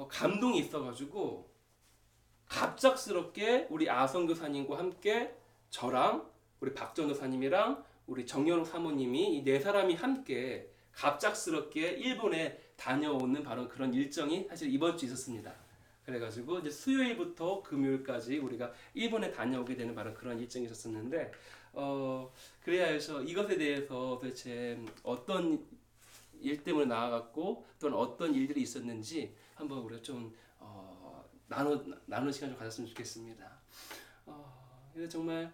감동이 있어가지고 갑작스럽게 우리 아선교사님과 함께 저랑 우리 박전도사님이랑 우리 정연욱 사모님이 이 네 사람이 함께 갑작스럽게 일본에 다녀오는 바로 그런 일정이 사실 이번 주 있었습니다. 그래가지고 이제 수요일부터 금요일까지 우리가 일본에 다녀오게 되는 바로 그런 일정이 있었는데 그래야 해서 이것에 대해서 도대체 어떤 일 때문에 나와갔고 또는 어떤 일들이 있었는지 한번 우리가 좀 나누는 시간 좀 가졌으면 좋겠습니다. 그래서 정말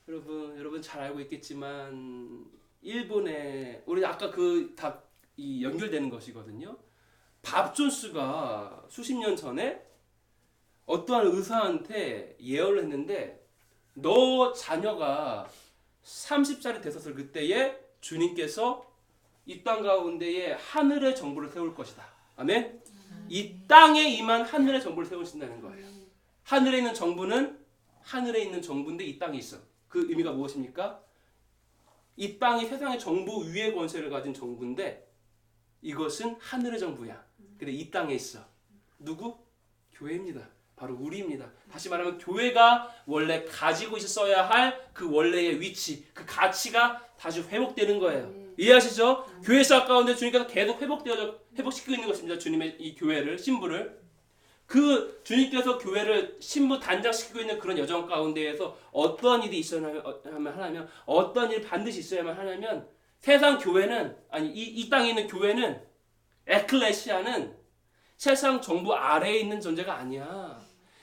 여러분 잘 알고 있겠지만 일본에 우리 아까 그 다 이 연결되는 것이거든요. 밥 존스가 수십 년 전에 어떠한 의사한테 예언을 했는데 너 자녀가 30살이 됐었을 그때에 주님께서 이 땅 가운데에 하늘의 정부를 세울 것이다. 아멘. 이 땅에 임한 하늘의 정부를 세우신다는 거예요. 하늘에 있는 정부인데 이 땅에 있어. 그 의미가 무엇입니까? 이 땅이 세상의 정부 위의 권세를 가진 정부인데 이것은 하늘의 정부야. 근데 이 땅에 있어. 누구? 교회입니다. 바로 우리입니다. 다시 말하면 교회가 원래 가지고 있었어야 할 그 원래의 위치, 그 가치가 다시 회복되는 거예요. 이해하시죠? 교회 사 가운데 주님께서 계속 회복시키고 있는 것입니다. 주님의 이 교회를, 신부를. 그 주님께서 교회를 신부 단장시키고 있는 그런 여정 가운데에서 어떤 일이 있어야만 하냐면 어떤 일이 반드시 있어야만 하냐면 세상 교회는 이 땅에 있는 교회는 에클레시아는 세상 정부 아래에 있는 존재가 아니야.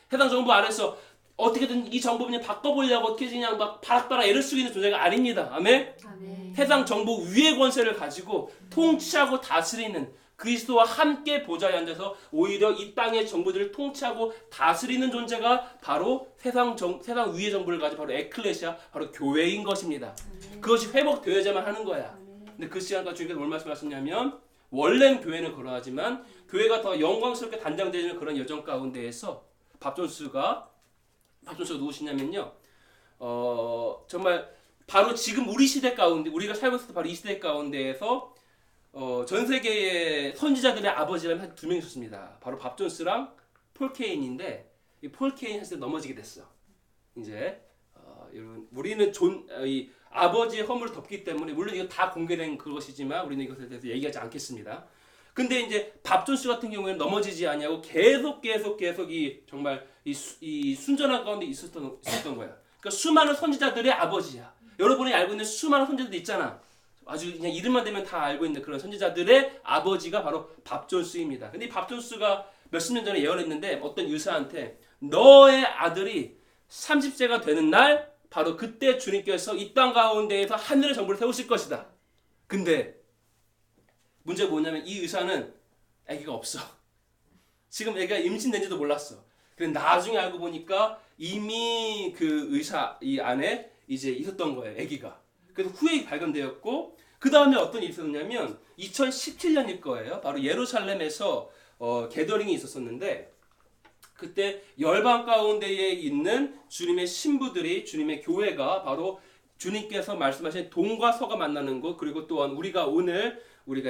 세상 정부 아래에서 어떻게든 이 정부 그냥 바꿔보려고 어떻게 그냥 막 바락바락 애를 쓰고 있는 존재가 아닙니다. 아멘? 아멘. 세상 정부 위의 권세를 가지고 통치하고 다스리는 그리스도와 함께 보좌에 앉아서 오히려 이 땅의 정부들을 통치하고 다스리는 존재가 바로 세상 위의 정부를 가진 바로 에클레시아, 바로 교회인 것입니다. 그것이 회복되어야만 하는 거야. 근데 그 시간까지 주님께서 뭘 말씀하셨냐면 원래는 교회는 그러하지만 교회가 더 영광스럽게 단장되는 그런 여정 가운데에서 밥존스가 누구시냐면요. 정말 바로 지금 우리 시대 가운데 우리가 살고 있을 때 바로 이 시대 가운데에서 전 세계의 선지자들의 아버지라면 한 두 명 있었습니다. 바로 밥 존스랑 폴 케인인데 이 폴 케인 사실 넘어지게 됐어. 이제 여러분 우리는 아버지의 허물을 덮기 때문에 물론 이거 다 공개된 그것이지만 우리는 이것에 대해서 얘기하지 않겠습니다. 근데 이제 밥존스 같은 경우에는 넘어지지 아니하고 계속 이 정말 이 순전한 가운데 있었던 거야. 그러니까 수많은 선지자들의 아버지야. 여러분이 알고 있는 수많은 선지자들 있잖아. 아주 그냥 이름만 대면 다 알고 있는 그런 선지자들의 아버지가 바로 밥존스입니다. 근데 이 밥존스가 몇십 년 전에 예언했는데 어떤 의사한테 너의 아들이 30세가 되는 날 바로 그때 주님께서 이 땅 가운데에서 하늘의 정부를 세우실 것이다. 근데 문제가 뭐냐면 이 의사는 아기가 없어. 지금 애가 임신된지도 몰랐어. 근데 나중에 알고 보니까 이미 그 의사 이 안에 이제 있었던 거예요. 아기가. 그래서 후에 발견되었고 그 다음에 어떤 일이 있었냐면 2017년일 거예요. 바로 예루살렘에서 게더링이 있었었는데 그때 열방 가운데에 있는 주님의 신부들이 주님의 교회가 바로 주님께서 말씀하신 동과 서가 만나는 곳 그리고 또한 우리가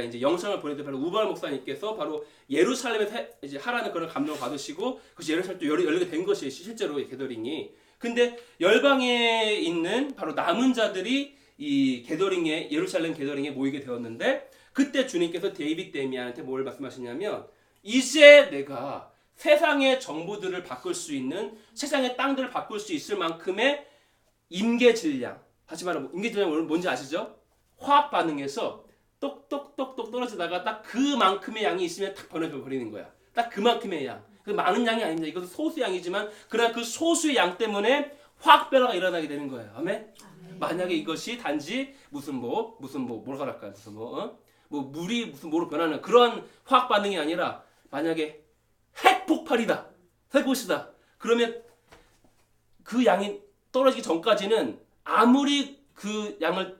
이제 영상을 보내드린 바로 우발 목사님께서 바로 예루살렘에서 이제 하라는 그런 감동을 받으시고 그것이 예루살렘 또 열리게 된 것이 실제로 게더링이. 근데 열방에 있는 바로 남은 자들이 이 예루살렘 게더링에 모이게 되었는데 그때 주님께서 데이빗 데미안한테 뭘 말씀하시냐면 이제 내가 세상의 정부들을 바꿀 수 있는 세상의 땅들을 바꿀 수 있을 만큼의 임계 질량 다시 말하면 임계 질량은 뭔지 아시죠? 화학 반응에서 똑똑똑똑 떨어지다가 딱 그만큼의 양이 있으면 딱 버려버리는 거야. 딱 그만큼의 양. 그 많은 양이 아닙니다. 이것은 소수 양이지만 그러나 그 소수의 양 때문에 화학 변화가 일어나게 되는 거예요. 아멘. 만약에 이것이 단지 뭐랄까요? 물이 무슨 뭐로 변하는 그런 화학 반응이 아니라 만약에 핵폭발이다. 핵꽃이다. 그러면 그 양이 떨어지기 전까지는 아무리 그 양을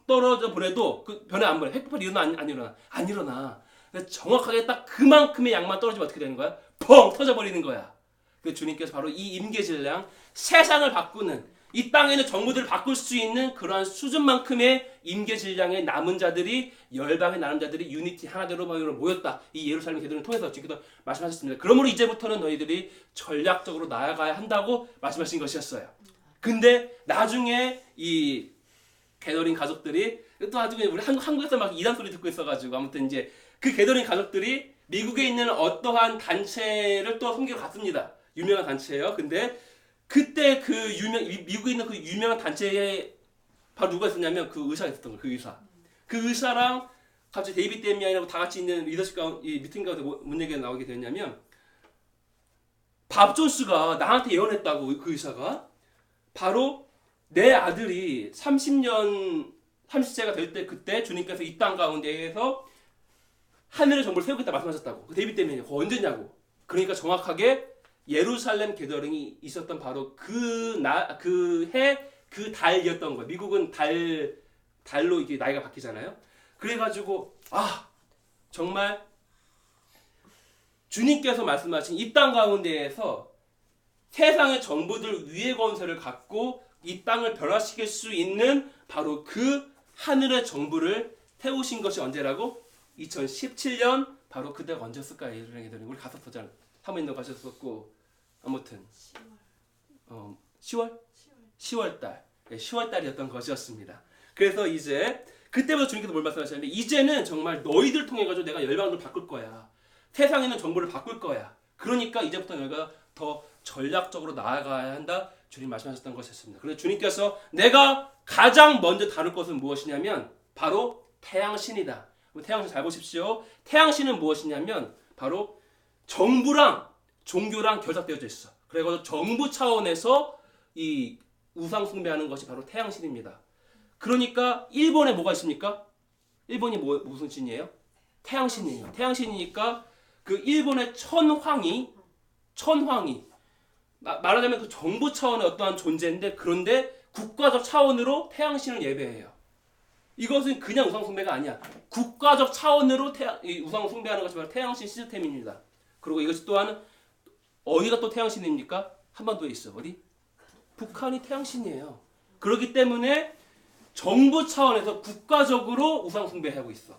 떨어져 보내도 그 변화 안 보내. 핵폭발이 일어나 안 일어나. 정확하게 딱 그만큼의 양만 떨어지면 어떻게 되는 거야? 펑 터져버리는 거야. 그 주님께서 바로 이 임계질량 세상을 바꾸는 이 땅에 있는 정부들을 바꿀 수 있는 그러한 수준만큼의 임계질량의 남은 자들이 열방의 남은 자들이 유니티 하나대로 모였다. 이 예루살렘 게더링을 통해서 주님께서 말씀하셨습니다. 그러므로 이제부터는 너희들이 전략적으로 나아가야 한다고 말씀하신 것이었어요. 근데 나중에 이 게더링 가족들이 또 나중에 우리 한국에서 막 이단 소리 듣고 있어가지고 아무튼 이제 그 게더링 가족들이 미국에 있는 어떠한 단체를 또 섬기러 갔습니다. 유명한 단체예요. 근데 그때 미국에 있는 그 유명한 단체에 바로 누가 있었냐면 그 의사가 있었던 거예요. 그 의사. 그 의사랑 갑자기 데이빗 데미안이라고 다 같이 있는 리더십 미팅 가운데 뭔 얘기가 나오게 됐냐면 밥존스가 나한테 예언했다고 그 의사가 바로 내 아들이 30세가 될 때 그때 주님께서 이 땅 가운데에서 하늘의 정부를 세우겠다 말씀하셨다고. 그 데이빗 데미안이 그거 언제냐고. 그러니까 정확하게 예루살렘 게더링이 있었던 바로 그 해 그 달이었던 거예요. 미국은 달로 이게 나이가 바뀌잖아요. 그래가지고 정말 주님께서 말씀하신 이 땅 가운데에서 세상의 정부들 위의 권세를 갖고 이 땅을 변화시킬 수 있는 바로 그 하늘의 정부를 세우신 것이 언제라고? 2017년 바로 그때가 언제였을까요? 예루살렘 게더링 우리 갔었잖아요. 사모님도 가셨었고 아무튼 10월 달이었던 것이었습니다. 그래서 이제 그때부터 주님께서 뭘 말씀하셨는데 이제는 정말 너희들 통해 가지고 내가 열방을 바꿀 거야. 세상에 있는 정보를 바꿀 거야. 그러니까 이제부터 너희가 더 전략적으로 나아가야 한다. 주님 말씀하셨던 것이었습니다. 그래서 주님께서 내가 가장 먼저 다룰 것은 무엇이냐면 바로 태양신이다. 태양신 잘 보십시오. 태양신은 무엇이냐면 바로 정부랑 종교랑 결탁되어져 있어. 그래서 정부 차원에서 이 우상 숭배하는 것이 바로 태양신입니다. 그러니까 일본에 뭐가 있습니까? 일본이 무슨 신이에요? 태양신이에요. 태양신이니까 그 일본의 천황이 말하자면 그 정부 차원의 어떠한 존재인데 그런데 국가적 차원으로 태양신을 예배해요. 이것은 그냥 우상 숭배가 아니야. 국가적 차원으로 우상 숭배하는 것이 바로 태양신 시스템입니다. 그리고 이것이 또한 어디가 또 태양신입니까? 한반도에 있어. 어디? 북한이 태양신이에요. 그렇기 때문에 정부 차원에서 국가적으로 우상 숭배하고 있어.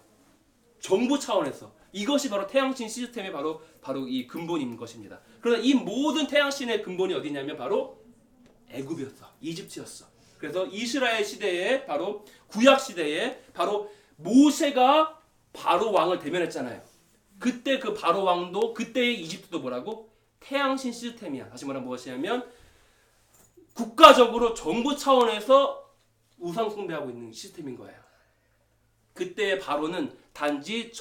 정부 차원에서. 이것이 바로 태양신 시스템의 바로 이 근본인 것입니다. 그러나 이 모든 태양신의 근본이 어디냐면 바로 애굽이었어. 이집트였어. 그래서 이스라엘 시대에 바로 구약 시대에 바로 모세가 바로 왕을 대면했잖아요. 그때 그 바로 왕도 그때의 이집트도 뭐라고? 태양신 시스템이야. 다시 말하면 무엇이냐면 국가적으로 정부 차원에서 우상 숭배하고 있는 시스템인 거예요. 그때의 바로는 단지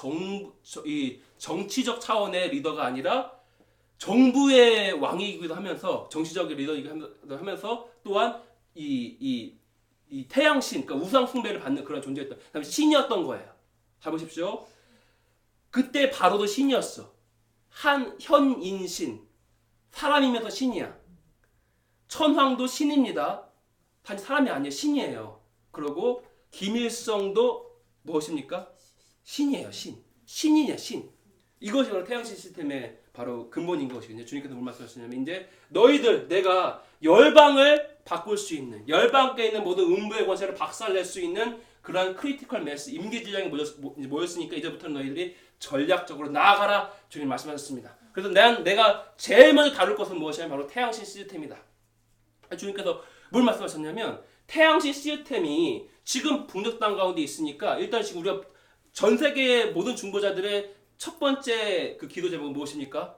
정치적 차원의 리더가 아니라 정부의 왕이기도 하면서 정치적 리더이기도 하면서 또한 이 태양신, 그러니까 우상 숭배를 받는 그런 존재였던, 그다음에 신이었던 거예요. 잘 보십시오. 그때 바로도 신이었어. 현인신, 사람이면서 신이야. 천황도 신입니다. 단지 사람이 아니에요. 신이에요. 그리고 김일성도 무엇입니까? 신이에요. 신이냐 신. 이것이 바로 태양신 시스템의 바로 근본인 것이거든요. 주님께서 뭘 말씀하시냐면 이제 너희들 내가 열방을 바꿀 수 있는, 열방께 있는 모든 음부의 권세를 박살낼 수 있는 그러한 크리티컬 매스, 임기질량이 모였으니까 이제부터는 너희들이 전략적으로 나아가라 주님 말씀하셨습니다. 그래서 내가 제일 먼저 다룰 것은 무엇이냐면 바로 태양신 시스템이다. 주님께서 뭘 말씀하셨냐면 태양신 시스템이 지금 북녘 땅 가운데 있으니까 일단 지금 우리가 전 세계의 모든 중보자들의 첫 번째 그 기도 제목은 무엇입니까?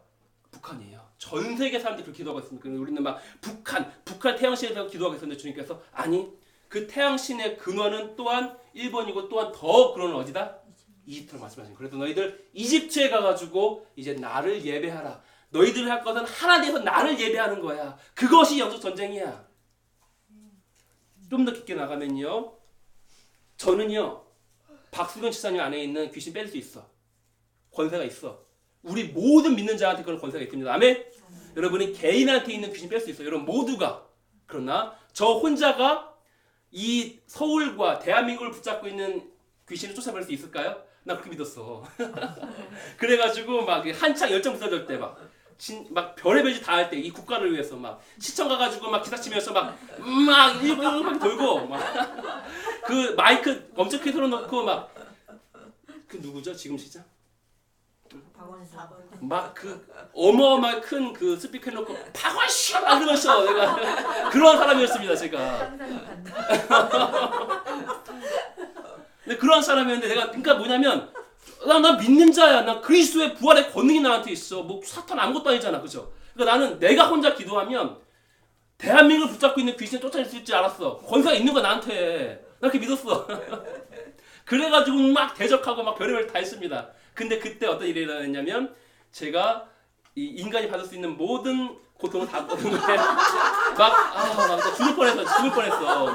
북한이에요. 전 세계 사람들이 그 기도하고 있습니다. 우리는 막 북한 태양신에 대해서 기도하고 있었는데 주님께서 아니 그 태양신의 근원은 또한 일본이고 또한 더 근원은 어디다? 이집트로 말씀하십니다. 그래서 너희들 이집트에 가가지고 이제 나를 예배하라. 너희들이 할 것은 하나님께서 나를 예배하는 거야. 그것이 영적 전쟁이야. 좀 더 깊게 나가면요. 저는요. 박수근 지사님 안에 있는 귀신 뺄 수 있어. 권세가 있어. 우리 모든 믿는 자한테 그런 권세가 있습니다. 아멘? 여러분이 개인한테 있는 귀신 뺄 수 있어요. 여러분 모두가. 그러나 저 혼자가 이 서울과 대한민국을 붙잡고 있는 귀신을 쫓아낼 수 있을까요? 나 그렇게 믿었어. 그래가지고 막 한창 열정 부서질 때 막 별의별 짓 다 할 때 이 국가를 위해서 막 시청 가가지고 막 기사 치면서 막 일본 돌고 막 그 마이크 엄청 크게 틀어놓고 막 그 누구죠 지금 시장? 막 그 어마어마한 큰 그 스피커 놓고 박원씨 막 이러면서 내가 그런 사람이었습니다 제가. 근데 그런 사람이었는데 내가 그러니까 뭐냐면 나 믿는 자야. 나 그리스도의 부활의 권능이 나한테 있어. 뭐 사탄 아무것도 아니잖아, 그죠? 그러니까 나는 내가 혼자 기도하면 대한민국을 붙잡고 있는 귀신을 쫓아낼 수 있지 알았어. 권세가 있는 거야 나한테. 나 그렇게 믿었어. 그래가지고 막 대적하고 막 별의별 다 했습니다. 근데 그때 어떤 일이 일어났냐면 제가 이 인간이 받을 수 있는 모든 고통을 다 받은 거예요. 막 죽을 뻔했어.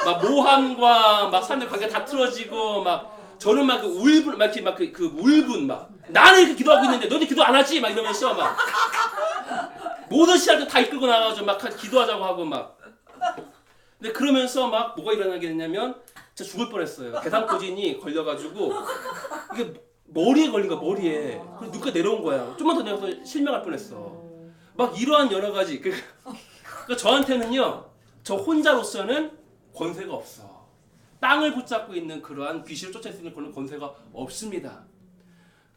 막 모함과 막 사람들 관계 다 틀어지고 막 저는 막 그 울분 막 이렇게 그 울분 막 나는 이렇게 기도하고 있는데 너네 기도 안 하지? 막 이러면서 막 모든 시간들 다 이끌고 나가서 막 기도하자고 하고 막. 근데 그러면서 막 뭐가 일어나게 됐냐면 진짜 죽을 뻔했어요. 대상포진이 걸려가지고 이게 머리에 걸린 거야 머리에. 그래서 눈가 내려온 거야. 좀만 더 내려서 실명할 뻔했어. 막 이러한 여러 가지. 그러니까 저한테는요 저 혼자로서는 권세가 없어. 땅을 붙잡고 있는 그러한 귀신을 쫓아낼 수 있는 그런 권세가 없습니다.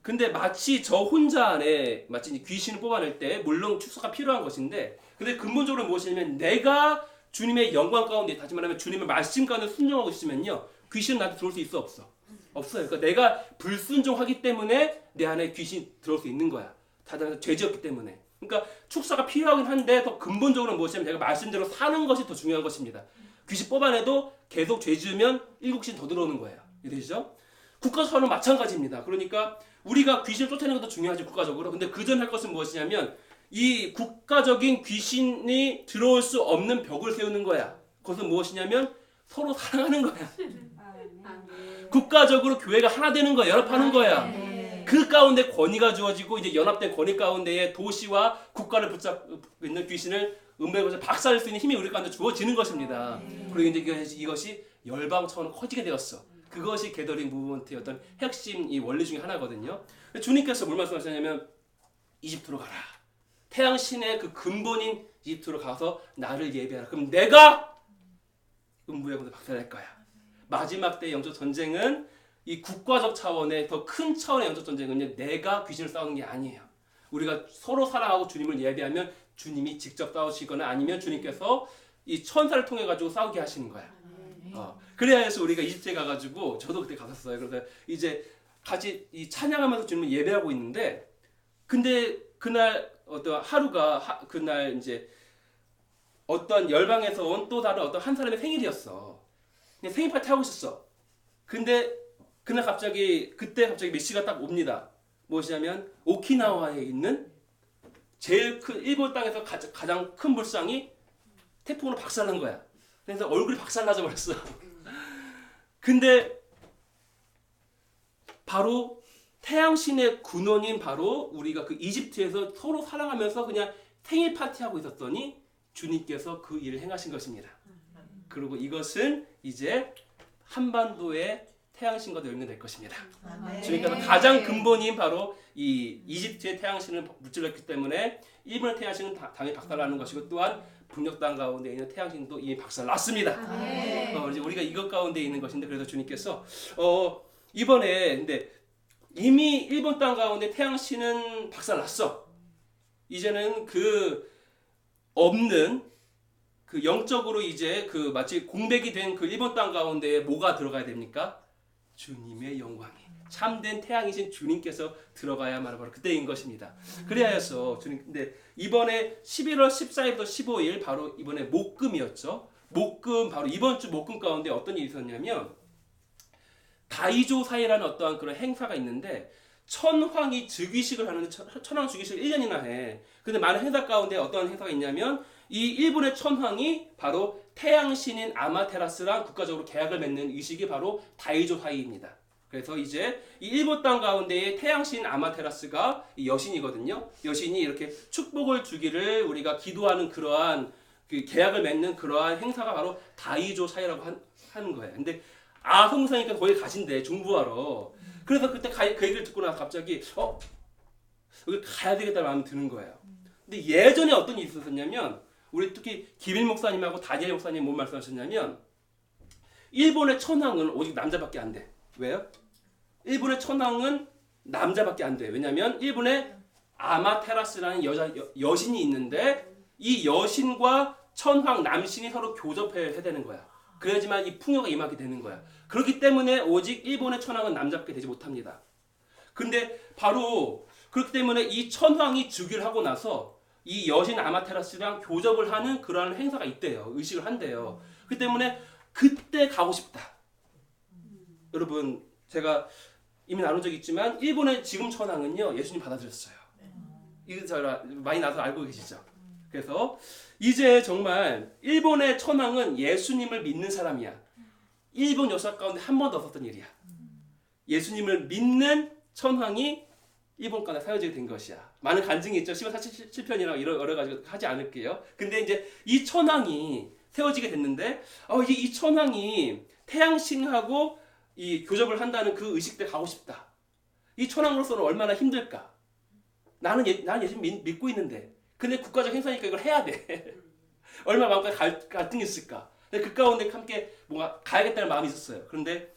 근데 마치 저 혼자 안에 마치 귀신을 뽑아낼 때 물론 축소가 필요한 것인데 근데 근본적으로 무엇이냐면 내가 주님의 영광 가운데 다시 말하면 주님의 말씀 가운데 순종하고 있으면요 귀신은 나한테 들어올 수 있어 없어? 없어요. 그러니까 내가 불순종하기 때문에 내 안에 귀신이 들어올 수 있는 거야. 다시 말해서 죄지었기 때문에. 그러니까 축사가 필요하긴 한데 더 근본적으로 무엇이냐면 내가 말씀대로 사는 것이 더 중요한 것입니다. 귀신 뽑아내도 계속 죄 지으면 일국신 더 들어오는 거예요. 이해되시죠? 국가적으로는 마찬가지입니다. 그러니까 우리가 귀신을 쫓아내는 것도 중요하죠. 국가적으로. 근데 그 전 할 것은 무엇이냐면 이 국가적인 귀신이 들어올 수 없는 벽을 세우는 거야. 그것은 무엇이냐면 서로 사랑하는 거야. 국가적으로 교회가 하나 되는 거야. 연합하는 거야. 그 가운데 권위가 주어지고 이제 연합된 권위 가운데에 도시와 국가를 붙잡고 있는 귀신을 음부의 것을 박살낼 수 있는 힘이 우리 가운데 주어지는 것입니다. 그리고 이제 이것이 열방 차원으로 커지게 되었어. 그것이 게더링 무브먼트의 어떤 핵심 이 원리 중에 하나거든요. 주님께서 뭘 말씀하셨냐면 이집트로 가라. 태양신의 그 근본인 이집트로 가서 나를 예배하라. 그럼 내가 음부의 것을 박살낼 거야. 마지막 때의 영적 전쟁은 이 국가적 차원의 더 큰 차원의 영적 전쟁은요. 내가 귀신을 싸우는 게 아니에요. 우리가 서로 사랑하고 주님을 예배하면 주님이 직접 싸우시거나 아니면 주님께서 이 천사를 통해 가지고 싸우게 하시는 거야. 그래야 해서 우리가 이집트에 가가지고 저도 그때 갔었어요. 그래서 이제 같이 이 찬양하면서 주님을 예배하고 있는데 근데 그날 어떤 하루가 그날 이제 어떤 열방에서 온 또 다른 어떤 한 사람의 생일이었어. 그냥 생일 파티 하고 있었어. 근데 그날 그때 갑자기 메시가 딱 옵니다. 무엇이냐면 오키나와에 있는 제일 큰 일본 땅에서 가장 큰 불상이 태풍으로 박살난 거야. 그래서 얼굴이 박살나져 버렸어. 근데 바로 태양신의 근원인 바로 우리가 그 이집트에서 서로 사랑하면서 그냥 생일 파티하고 있었더니 주님께서 그 일을 행하신 것입니다. 그리고 이것은 이제 한반도의 태양신과도 연결될 것입니다. 주님께서 가장 근본인 바로 이 이집트의 태양신을 무찔렀기 때문에 일본의 태양신은 당연히 박살나는 것이고 또한 북녘 땅 가운데 있는 태양신도 이미 박살났습니다. 이제 우리가 이것 가운데 있는 것인데 그래서 주님께서 이번에 근데 이미 일본 땅 가운데 태양신은 박살났어. 이제는 그 없는 그 영적으로 이제 그 마치 공백이 된 그 일본 땅 가운데 뭐가 들어가야 됩니까? 주님의 영광이 참된 태양이신 주님께서 들어가야만 바로 그때인 것입니다. 그래야 해서 주님 근데 이번에 11월 14일부터 15일 바로 이번에 목금이었죠. 목금 바로 이번 주 목금 가운데 어떤 일이 있었냐면 다이조 사이라는 어떠한 그런 행사가 있는데 천황이 즉위식을 하는데 천황 즉위식을 1년이나 해. 근데 많은 행사 가운데 어떤 행사가 있냐면 이 일본의 천황이 바로 태양신인 아마테라스랑 국가적으로 계약을 맺는 의식이 바로 다이조 사이입니다. 그래서 이제 이 일본 땅 가운데의 태양신 아마테라스가 여신이거든요. 여신이 이렇게 축복을 주기를 우리가 기도하는 그러한 그 계약을 맺는 그러한 행사가 바로 다이조 사이라고 하는 거예요. 근데 성무사니까 거기 가신대 중부하러. 그래서 그때 그 얘기를 듣고 나서 갑자기 여기 가야 되겠다는 마음이 드는 거예요. 근데 예전에 어떤 일이 있었냐면 우리 특히 김일 목사님하고 다니엘 목사님 뭐 말씀하셨냐면 일본의 천황은 오직 남자밖에 안 돼. 왜요? 일본의 천황은 남자밖에 안 돼. 왜냐면 일본에 아마테라스라는 여신이 있는데 이 여신과 천황 남신이 서로 교접해야 되는 거야. 그래야지만 이 풍요가 임하게 되는 거야. 그렇기 때문에 오직 일본의 천황은 남자밖에 되지 못합니다. 근데 바로 그렇기 때문에 이 천황이 즉위를 하고 나서 이 여신 아마테라스랑 교접을 하는 그러한 행사가 있대요. 의식을 한대요. 그 때문에 그때 가고 싶다. 여러분 제가 이미 나눈 적이 있지만 일본의 지금 천황은요 예수님 받아들였어요. 이거 많이 나서 알고 계시죠? 그래서 이제 정말 일본의 천황은 예수님을 믿는 사람이야. 일본 역사 가운데 한 번도 없었던 일이야. 예수님을 믿는 천황이 일본 가운데 세워지게 된 것이야. 많은 간증이 있죠. 1047편이라고 여러 가지 하지 않을게요. 근데 이제 이 천황이 세워지게 됐는데 이제 이 천황이 태양신하고 이 교접을 한다는 그 의식 때 가고 싶다. 이 천황으로서는 얼마나 힘들까? 나는 예수님 믿고 있는데 근데 국가적 행사니까 이걸 해야 돼. 얼마나 마음까지 갈등이 있을까? 근데 그 가운데 함께 뭔가 가야겠다는 마음이 있었어요. 그런데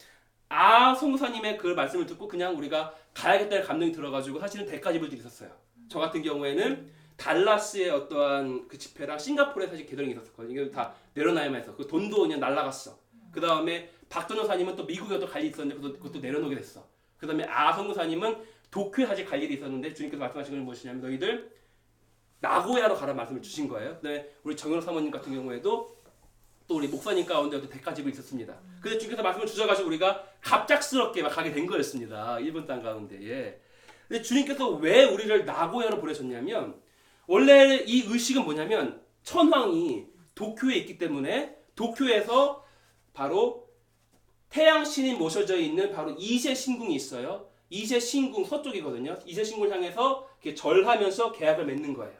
송구사님의 그 말씀을 듣고 그냥 우리가 가야겠다는 감동이 들어가지고 사실은 대가집을 있었어요. 저 같은 경우에는 달라스의 어떠한 그 집회랑 싱가포르에 사실 개정이 있었거든요. 이게 다 내려놔야만 했어. 그 돈도 그냥 날라갔어. 그 다음에 박도노사님은 또 미국에 또 갈 일이 있었는데 그것도 내려놓게 됐어. 그 다음에 송구사님은 도쿄에 사실 갈 일이 있었는데 주님께서 말씀하신 건 무엇이냐면 너희들 나고야로 가라 말씀을 주신 거예요. 그다음에 우리 정현호 사모님 같은 경우에도 또 우리 목사님 가운데 어떤 대가집이 있었습니다. 근데 주님께서 말씀을 주셔가지고 우리가 갑작스럽게 막 가게 된 거였습니다. 일본 땅 가운데에. 근데 주님께서 왜 우리를 나고야로 보내셨냐면 원래 이 의식은 뭐냐면 천황이 도쿄에 있기 때문에 도쿄에서 바로 태양신이 모셔져 있는 바로 이세 신궁이 있어요. 이세 신궁 서쪽이거든요. 이세 신궁을 향해서 이렇게 절하면서 계약을 맺는 거예요.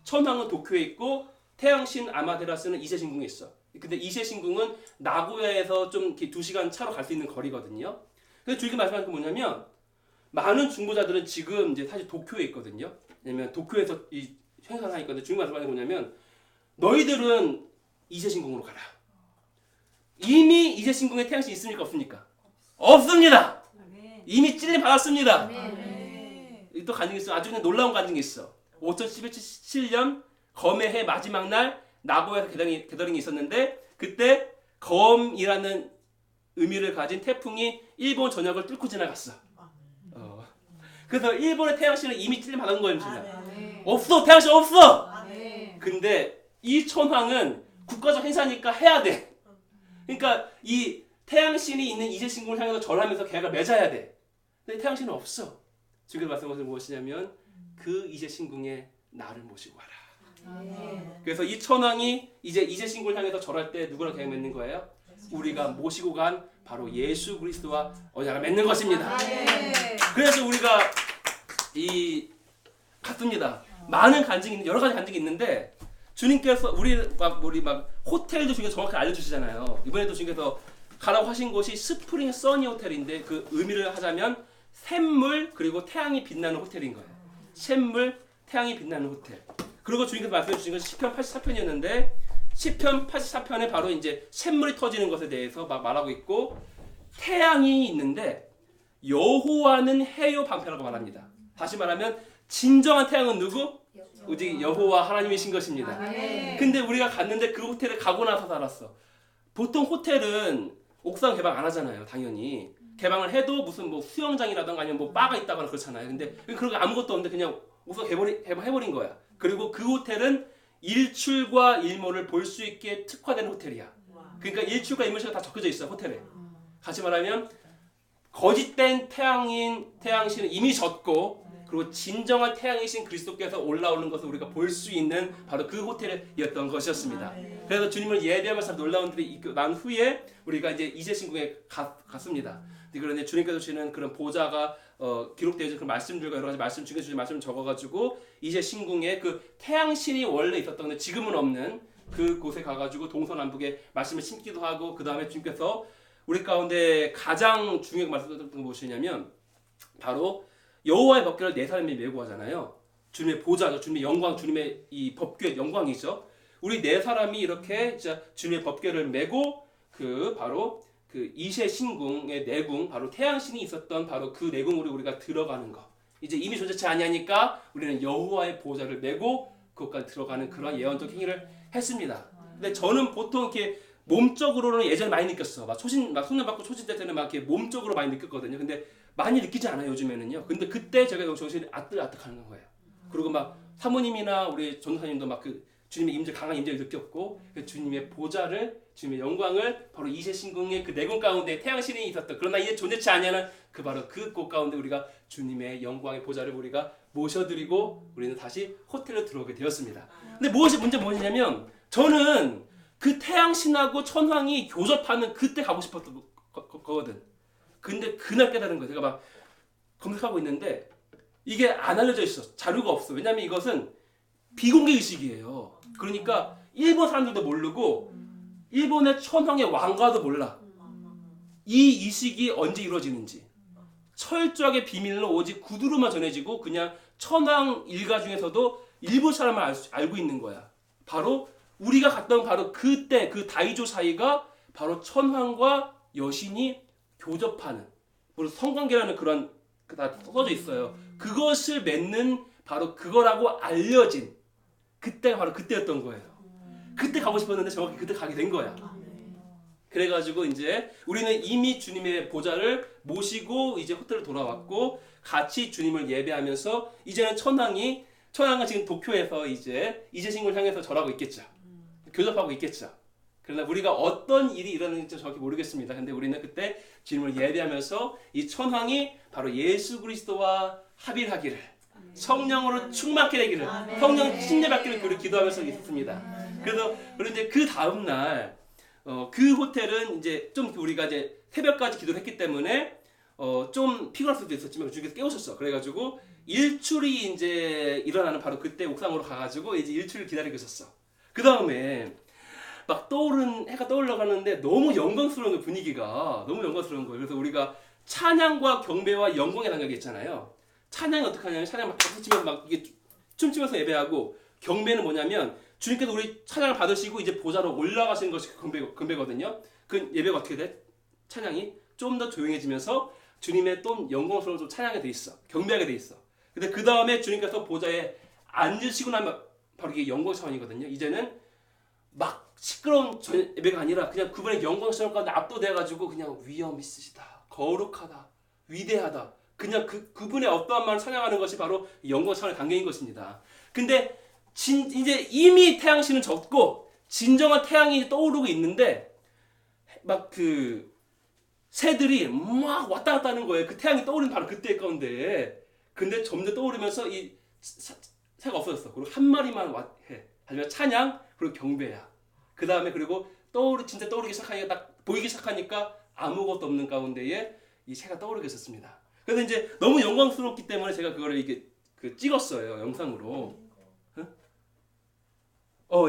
천황은 도쿄에 있고 태양신 아마테라스는 이세 신궁에 있어. 근데 이세 신궁은 나고야에서 좀 이렇게 2시간 차로 갈 수 있는 거리거든요. 그래서 주님이 말씀하신 게 뭐냐면 많은 중보자들은 지금 이제 사실 도쿄에 있거든요. 왜냐면 도쿄에서 이 행사를 하니까 주님이 말씀하신 게 뭐냐면 너희들은 이세 신궁으로 가라. 이미 이세 신궁에 태양신이 있습니까 없습니까? 없습니다. 이미 찔림 받았습니다. 또 간증이 있어. 아주 그냥 놀라운 간증이 있어. 5017년 검의 해 마지막 날 나고야에서 게더링이 있었는데 그때 검이라는 의미를 가진 태풍이 일본 전역을 뚫고 지나갔어. 그래서 일본의 태양신은 이미 찔림받은 거예요. 없어, 태양신 없어. 근데 이 천황은 국가적 행사니까 해야 돼. 그러니까 이 태양신이 있는 이재신궁을 향해서 절하면서 계약을 맺어야 돼. 근데 태양신은 없어. 주께서 말씀하신 것은 무엇이냐면 그 이재신궁에 나를 모시고 와라. 그래서 이 천황이 이제 이재신궁을 향해서 절할 때 누구랑 계약 맺는 거예요? 우리가 모시고 간 바로 예수 그리스도와 언약을 맺는 것입니다. 그래서 우리가 이 갔습니다. 많은 간증이 있는 여러 가지 간증이 있는데 주님께서 우리 막 호텔도 주님께서 정확히 알려주시잖아요. 이번에도 주님께서 가라고 하신 곳이 스프링 써니 호텔인데 그 의미를 하자면 샘물 그리고 태양이 빛나는 호텔인 거예요. 샘물 태양이 빛나는 호텔. 그리고 주님께서 말씀해 주신 것이 시편 84편이었는데 시편 84편에 바로 이제 샘물이 터지는 것에 대해서 막 말하고 있고 태양이 있는데 여호와는 해요 방패라고 말합니다. 다시 말하면 진정한 태양은 누구? 오직 여호와 하나님이신 것입니다. 근데 우리가 갔는데 그 호텔에 가고 나서 알았어. 보통 호텔은 옥상 개방 안 하잖아요. 당연히 개방을 해도 무슨 뭐 수영장이라던가 아니면 뭐 바가 있다거나 그렇잖아요. 근데 그런 거 아무것도 없는데 그냥 옥상 개방해버린 거야. 그리고 그 호텔은 일출과 일몰을 볼 수 있게 특화된 호텔이야. 그러니까 일출과 일몰시가 다 적혀져 있어 호텔에. 다시 말하면 거짓된 태양신은 이미 졌고 그리고 진정한 태양이신 그리스도께서 올라오는 것을 우리가 볼 수 있는 바로 그 호텔이었던 것이었습니다. 그래서 주님을 예배하면서 놀라운 일이 있고 난 후에 우리가 이제 이재신궁에 갔습니다. 그런데 주님께서 주시는 그런 보좌가 기록되어 있는 그 말씀들과 여러 가지 말씀 중에 주신 말씀 적어가지고 이재신궁에 그 태양신이 원래 있었던 건데 지금은 없는 그 곳에 가가지고 동서남북에 말씀을 심기도 하고 그 다음에 주님께서 우리 가운데 가장 중요하게 말씀드렸던 건 무엇이냐면 바로 여호와의 법궤를 네 사람이 메고 하잖아요. 주님의 보좌죠. 주님의 영광, 주님의 이 법궤 영광이죠. 우리 네 사람이 이렇게 주님의 법궤를 메고 그 바로 그 이재신궁의 내궁, 바로 태양신이 있었던 바로 그 내궁으로 우리가 들어가는 거. 이제 이미 존재치 아니하니까 우리는 여호와의 보좌를 메고 그것까지 들어가는 그런 예언적 행위를 했습니다. 근데 저는 보통 이렇게 몸적으로는 예전에 많이 느꼈어. 막 손님 받고 초신될 때는 막 이렇게 몸적으로 많이 느꼈거든요. 근데 많이 느끼지 않아요 요즘에는요. 근데 그때 제가 정신이 아득아득하는 거예요. 그리고 막 사모님이나 우리 전도사님도 막 그 주님의 임재 강한 임재를 느꼈고 주님의 보좌를 주님의 영광을 바로 이재신궁의 그 내궁 가운데 태양신이 있었던 그러나 이제 존재치 아니하는 그 바로 그 곳 가운데 우리가 주님의 영광의 보좌를 우리가 모셔드리고 우리는 다시 호텔로 들어오게 되었습니다. 근데 문제 뭐냐면 저는 그 태양신하고 천황이 교접하는 그때 가고 싶었던 거거든. 근데 그날 깨달은 거예요. 제가 막 검색하고 있는데 이게 안 알려져 있어. 자료가 없어. 왜냐면 이것은 비공개 의식이에요. 그러니까 일본 사람들도 모르고 일본의 천황의 왕가도 몰라. 이 이식이 언제 이루어지는지 철저하게 비밀로 오직 구두로만 전해지고 그냥 천황 일가 중에서도 일부 사람만 알고 있는 거야. 바로 우리가 갔던 바로 그때 그 다이조 사이가 바로 천황과 여신이 교접하는 물론 성관계라는 그런 다 써져 있어요. 그것을 맺는 바로 그거라고 알려진 그때가 바로 그때였던 거예요. 그때 가고 싶었는데 정확히 그때 가게 된 거야. 그래가지고 이제 우리는 이미 주님의 보좌를 모시고 이제 호텔로 돌아왔고 같이 주님을 예배하면서 이제는 천황은 지금 도쿄에서 이제 이재신궁을 향해서 절하고 있겠죠. 교접하고 있겠죠. 그러나 우리가 어떤 일이 일어나는지 정확히 모르겠습니다. 근데 우리는 그때 주님을 예배하면서 이 천황이 바로 예수 그리스도와 합일하기를 성령으로 충만케 되기를 성령 침례받기를 우리 기도하면서 있었습니다. 그래서 이제 그 다음 날 그 호텔은 이제 좀 우리가 이제 새벽까지 기도를 했기 때문에 좀 피곤할 수도 있었지만 주님께서 깨우셨어. 그래가지고 일출이 이제 일어나는 바로 그때 옥상으로 가가지고 이제 일출을 기다리고 있었어. 그 다음에 막 해가 떠올라가는데 너무 영광스러운 거예요. 분위기가 너무 영광스러운 거예요. 그래서 우리가 찬양과 경배와 영광의 단계가 있잖아요. 찬양이 어떻게 하냐면 찬양 막 박수 치면서 막 이게 춤추면서 예배하고 경배는 뭐냐면 주님께서 우리 찬양을 받으시고 이제 보좌로 올라가시는 것이 경배거든요. 그 예배가 어떻게 돼? 찬양이 좀 더 조용해지면서 주님의 또 영광스러운 좀 찬양하게 돼 있어. 경배하게 돼 있어. 근데 그 다음에 주님께서 보좌에 앉으시고 나면 바로 이게 영광 차원이거든요. 이제는 막 시끄러운 예배가 아니라 그냥 그분의 영광스러운 가운데 압도돼가지고 그냥 위엄 있으시다, 거룩하다, 위대하다. 그냥 그분의 어떠한 말을 찬양하는 것이 바로 영광 찬양의 강경인 것입니다. 근데 이제 이미 태양신은 졌고 진정한 태양이 떠오르고 있는데 막 그 새들이 막 왔다 갔다 하는 거예요. 그 태양이 떠오르는 바로 그때 가운데. 근데 점점 떠오르면서 이 새가 없어졌어. 그리고 한 마리만 해. 하지만 찬양 그리고 경배야. 그 다음에 그리고 진짜 떠오르기 시작하니까 딱 보이기 시작하니까 아무것도 없는 가운데에 이 새가 떠오르게 있었습니다. 그래서 이제 너무 영광스럽기 때문에 제가 그거를 이게 찍었어요, 영상으로.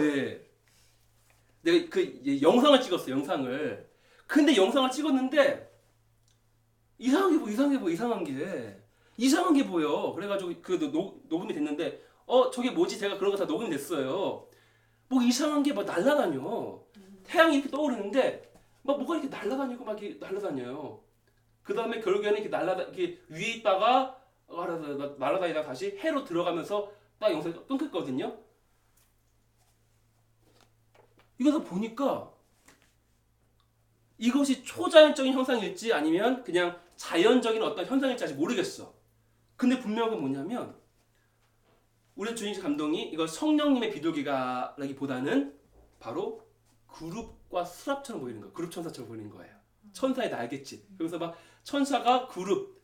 예. 내가 영상을 찍었어요, 영상을. 근데 영상을 찍었는데 이상한 게 보여. 그래가지고 녹음이 됐는데 저게 뭐지? 제가 그런 거 다 녹음이 됐어요. 뭐 이상한 게 막 날아다녀. 태양이 이렇게 떠오르는데 막 뭐가 이렇게 날아다니고 막 이렇게 날아다녀요. 그 다음에 결국에는 이렇게 위에 있다가 날아다니다 다시 해로 들어가면서 딱 영상이 끊겼거든요. 이거 보니까 이것이 초자연적인 현상일지 아니면 그냥 자연적인 어떤 현상일지 아직 모르겠어. 근데 분명한 건 뭐냐면 우리 주님 감동이 이걸 성령님의 비둘기가라기보다는 바로 그룹과 수랍처럼 보이는 거예요. 그룹 천사처럼 보이는 거예요. 천사의 날갯짓. 그래서 막 천사가 그룹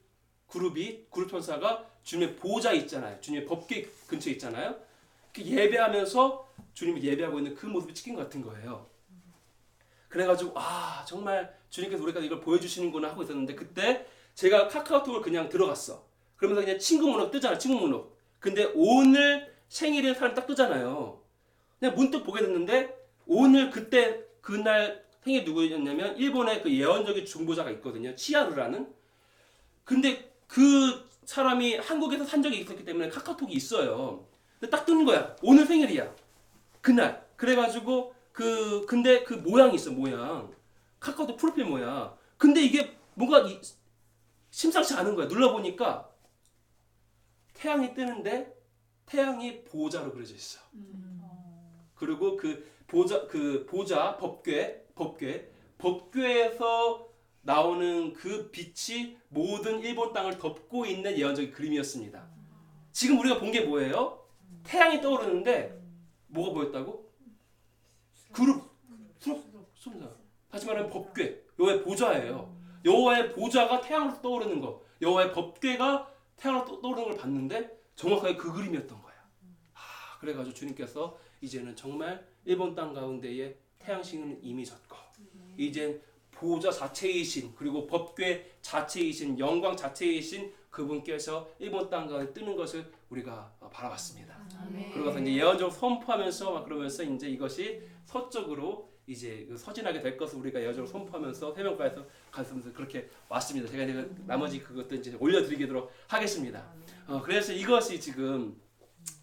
천사가 주님의 보좌에 있잖아요. 주님의 법궤 근처에 있잖아요. 예배하면서 주님이 예배하고 있는 그 모습이 찍힌 것 같은 거예요. 그래가지고 정말 주님께서 우리가 이걸 보여주시는구나 하고 있었는데 그때 제가 카카오톡을 그냥 들어갔어. 그러면서 그냥 친구 문호 뜨잖아, 친구 문호. 근데 오늘 생일인 사람 딱 뜨잖아요. 그냥 문득 보게 됐는데 오늘 그날 생일 누구였냐면 일본의 그 예언적인 중보자가 있거든요. 치아르라는. 근데 그 사람이 한국에서 산 적이 있었기 때문에 카카오톡이 있어요. 근데 딱 뜨는 거야. 오늘 생일이야. 그날. 그래가지고 근데 그 모양이 있어, 모양. 카카오톡 프로필 모양. 근데 이게 뭔가 심상치 않은 거야. 눌러보니까 태양이 뜨는데 태양이 보좌로 그려져 있어. 그리고 그 보좌 법궤에서 나오는 그 빛이 모든 일본 땅을 덮고 있는 예언적인 그림이었습니다. 지금 우리가 본 게 뭐예요? 태양이 떠오르는데 뭐가 보였다고? 수랍. 다시 말하면 법궤. 여호와의 보좌예요. 여호와의 보좌가 태양으로 떠오르는 거. 여호와의 법궤가 태양으로 떠오르는 걸 봤는데 정확하게 그 그림이었던 거야. 그래가지고 주님께서 이제는 정말 일본 땅 가운데에 태양신은 이미 졌고 이젠 보좌 자체이신 그리고 법궤 자체이신 영광 자체이신 그분께서 일본 땅 가운데 뜨는 것을 우리가 바라봤습니다. 그러고서 이제 예언적으로 선포하면서 막 그러면서 이제 이것이 서쪽으로 이제 서진하게 될 것을 우리가 예언적으로 선포하면서 해변가에서 갔으면서 그렇게 왔습니다. 제가 이제 나머지 그것도 이제 올려드리도록 하겠습니다. 그래서 이것이 지금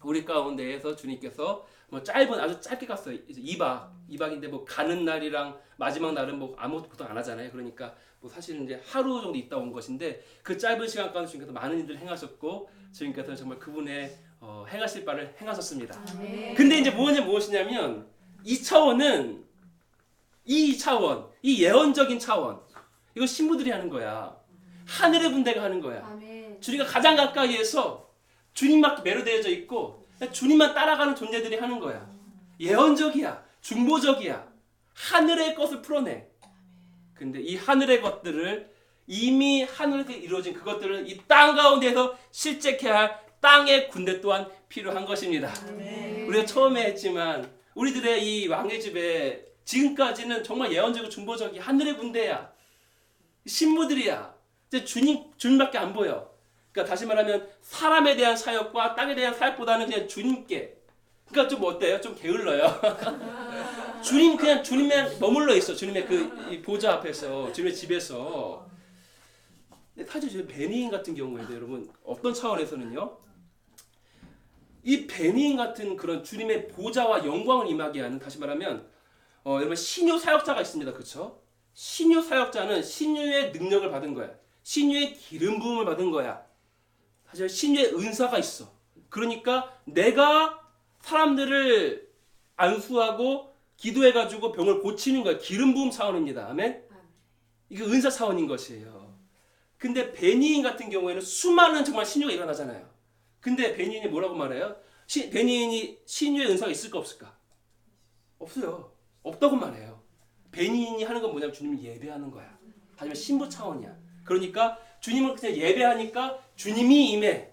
우리 가운데에서 주님께서 뭐 아주 짧게 갔어요. 이제 2박인데 뭐 가는 날이랑 마지막 날은 뭐 아무것도 보통 안 하잖아요. 그러니까 뭐 사실은 이제 하루 정도 있다 온 것인데 그 짧은 시간 가운데 주님께서 많은 일들을 행하셨고 주님께서 정말 그분의 행하실 바를 행하셨습니다. 근데 이제 무엇이냐면 이 차원, 이 예언적인 차원, 이거 신부들이 하는 거야. 하늘의 분대가 하는 거야. 주님과 가장 가까이에서 주님만 매료되어져 있고 주님만 따라가는 존재들이 하는 거야. 예언적이야. 중보적이야. 하늘의 것을 풀어내. 근데 이 하늘의 것들을 이미 하늘에서 이루어진 그것들을 이 땅 가운데에서 실제케 할 땅의 군대 또한 필요한 것입니다. 우리가 처음에 했지만 우리들의 이 왕의 집에 지금까지는 정말 예언적이고 중보적이 하늘의 군대야. 신부들이야. 이제 주님밖에 안 보여. 그러니까 다시 말하면 사람에 대한 사역과 땅에 대한 사역보다는 그냥 주님께. 그러니까 좀 어때요? 좀 게을러요. 주님에 머물러 있어. 주님의 이 보좌 앞에서, 주님의 집에서. 사실 베니인 같은 경우에도 여러분 어떤 차원에서는요. 이 베니인 같은 그런 주님의 보좌와 영광을 임하게 하는 다시 말하면 여러분 신유 사역자가 있습니다. 그렇죠? 신유 사역자는 신유의 능력을 받은 거야. 신유의 기름 부음을 받은 거야. 사실 신유의 은사가 있어. 그러니까 내가 사람들을 안수하고 기도해가지고 병을 고치는 거예요. 기름 부음 차원입니다. 아멘. 이게 은사 차원인 것이에요. 근데 베니인 같은 경우에는 수많은 정말 신유가 일어나잖아요. 근데 베니인이 뭐라고 말해요? 베니인이 신유의 은사가 있을까 없을까? 없어요. 없다고 말해요. 베니인이 하는 건 뭐냐면 주님을 예배하는 거야. 하지만 신부 차원이야. 그러니까 주님을 그냥 예배하니까 주님이 임해.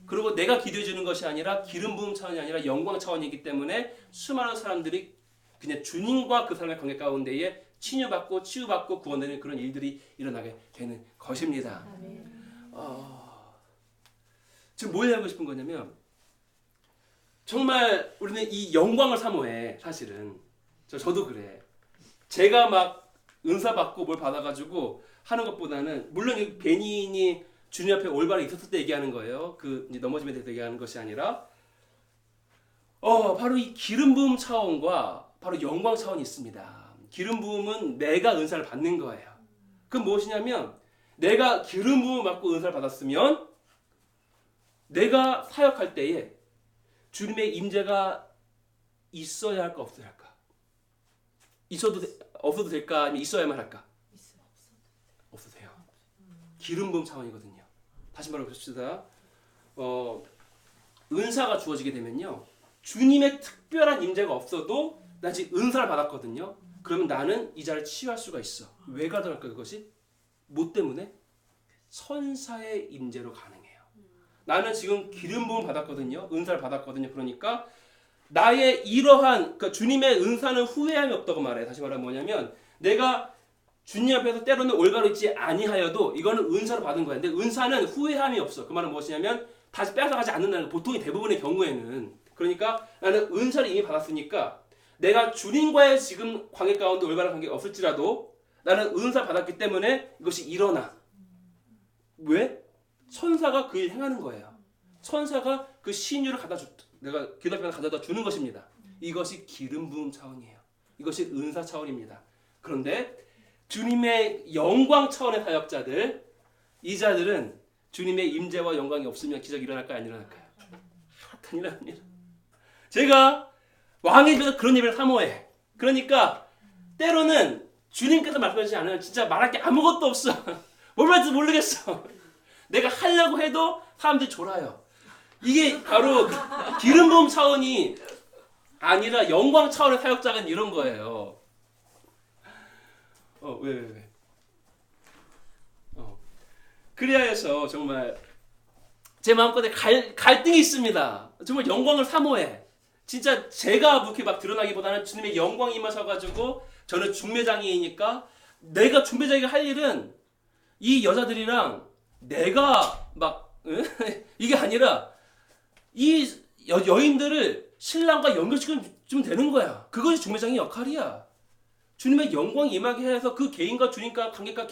그리고 내가 기도해 주는 것이 아니라 기름 부음 차원이 아니라 영광 차원이기 때문에 수많은 사람들이 그냥 주님과 그 사람의 관계 가운데에 치유받고 치유받고 구원되는 그런 일들이 일어나게 되는 것입니다. 지금 뭘 하고 싶은 거냐면 정말 우리는 이 영광을 사모해. 사실은 저도 그래. 제가 막 은사 받고 뭘 받아가지고 하는 것보다는 물론 이 베니인이 주님 앞에 올바로 있었을 때 얘기하는 거예요. 그 이제 넘어짐에 대해서 얘기하는 것이 아니라 바로 이 기름 부음 차원과 바로 영광 차원이 있습니다. 기름 부음은 내가 은사를 받는 거예요. 그럼 무엇이냐면 내가 기름 부음 받고 은사를 받았으면 내가 사역할 때에 주님의 임재가 있어야 할까 없어야 할까? 없어도 될까? 아니면 있어야만 할까? 없어도 돼요. 기름 부음 차원이거든요. 다시 말해봅시다. 은사가 주어지게 되면요. 주님의 특별한 임재가 없어도 나 지금 은사를 받았거든요. 그러면 나는 이 자를 치유할 수가 있어. 왜 가능할까 그것이? 뭐 때문에? 천사의 임재로 가능해요. 나는 지금 기름 부음 받았거든요. 은사를 받았거든요. 그러니까 나의 이러한 그러니까 주님의 은사는 후회함이 없다고 말해요. 다시 말하면 뭐냐면 내가 주님 앞에서 때로는 올바로 있지 아니하여도 이거는 은사로 받은 거야. 근데 은사는 후회함이 없어. 그 말은 무엇이냐면 다시 뺏어가지 않는다는 거. 보통이 대부분의 경우에는. 그러니까 나는 은사를 이미 받았으니까 내가 주님과의 지금 관계 가운데 올바른 관계가 없을지라도 나는 은사 받았기 때문에 이것이 일어나. 왜? 천사가 그 일 행하는 거예요. 천사가 그 신유를 내가 기도 앞에 가져다 주는 것입니다. 이것이 기름 부음 차원이에요. 이것이 은사 차원입니다. 그런데 주님의 영광 차원의 사역자들, 이 자들은 주님의 임재와 영광이 없으면 기적이 일어날까요? 안 일어날까요? 안 일어납니다. 제가 왕의 집에서 그런 예배를 사모해. 그러니까 때로는 주님께서 말씀하시지 않으면 진짜 말할 게 아무것도 없어. 뭘 말할지 모르겠어. 내가 하려고 해도 사람들이 졸아요. 이게 바로 기름 부음 차원이 아니라 영광 차원의 사역자가 이런 거예요. 왜? 그리하여서 정말 제 마음속에 갈등이 있습니다. 정말 영광을 사모해. 진짜 제가 그렇게 막 드러나기보다는 주님의 영광이 임하셔가지고 저는 중매장이니까 내가 중매장이가 할 일은 이 여자들이랑 내가 막 이게 아니라 이 여인들을 신랑과 연결시키면 되는 거야. 그것이 중매장의 역할이야. 주님의 영광이 임하게 해서 그 개인과 주님과 관계가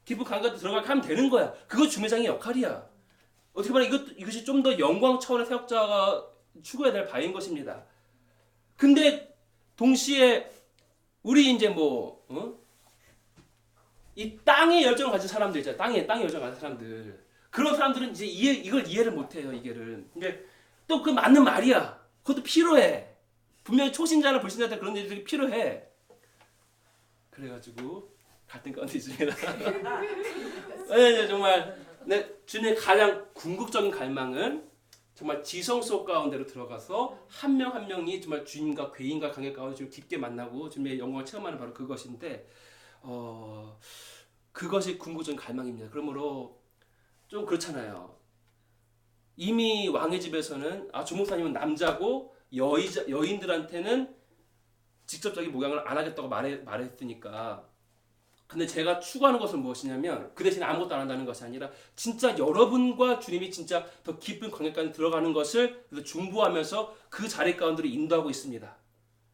깊은 관계가 들어가게 하면 되는 거야. 그것이 중매장의 역할이야. 어떻게 보면 이것이 좀 더 영광 차원의 사역자가 추구해야 될 바인 것입니다. 근데 동시에 우리 이제 이 땅에 열정을 가진 사람들 있잖아요. 땅에 열정을 가진 사람들. 그런 사람들은 이제 이걸 이해를 못해요. 근데 또 그 맞는 말이야. 그것도 필요해. 분명히 초신자나 불신자한테 그런 일들이 필요해. 그래가지고 갈등 가운데 있습니다. 네, 정말 주님의 가장 궁극적인 갈망은 정말 지성 속 가운데로 들어가서 한 명 한 명이 정말 주님과 괴인과 관계 가운데 좀 깊게 만나고 주님의 영광을 체험하는 바로 그것인데 그것이 궁극적인 갈망입니다. 그러므로 좀 그렇잖아요. 이미 왕의 집에서는 주목사님은 남자고 여인들한테는 직접적인 목양을 안 하겠다고 말했으니까 근데 제가 추구하는 것은 무엇이냐면 그 대신에 아무것도 안 한다는 것이 아니라 진짜 여러분과 주님이 진짜 더 깊은 관계까지 들어가는 것을 중보하면서 그 자리 가운데로 인도하고 있습니다.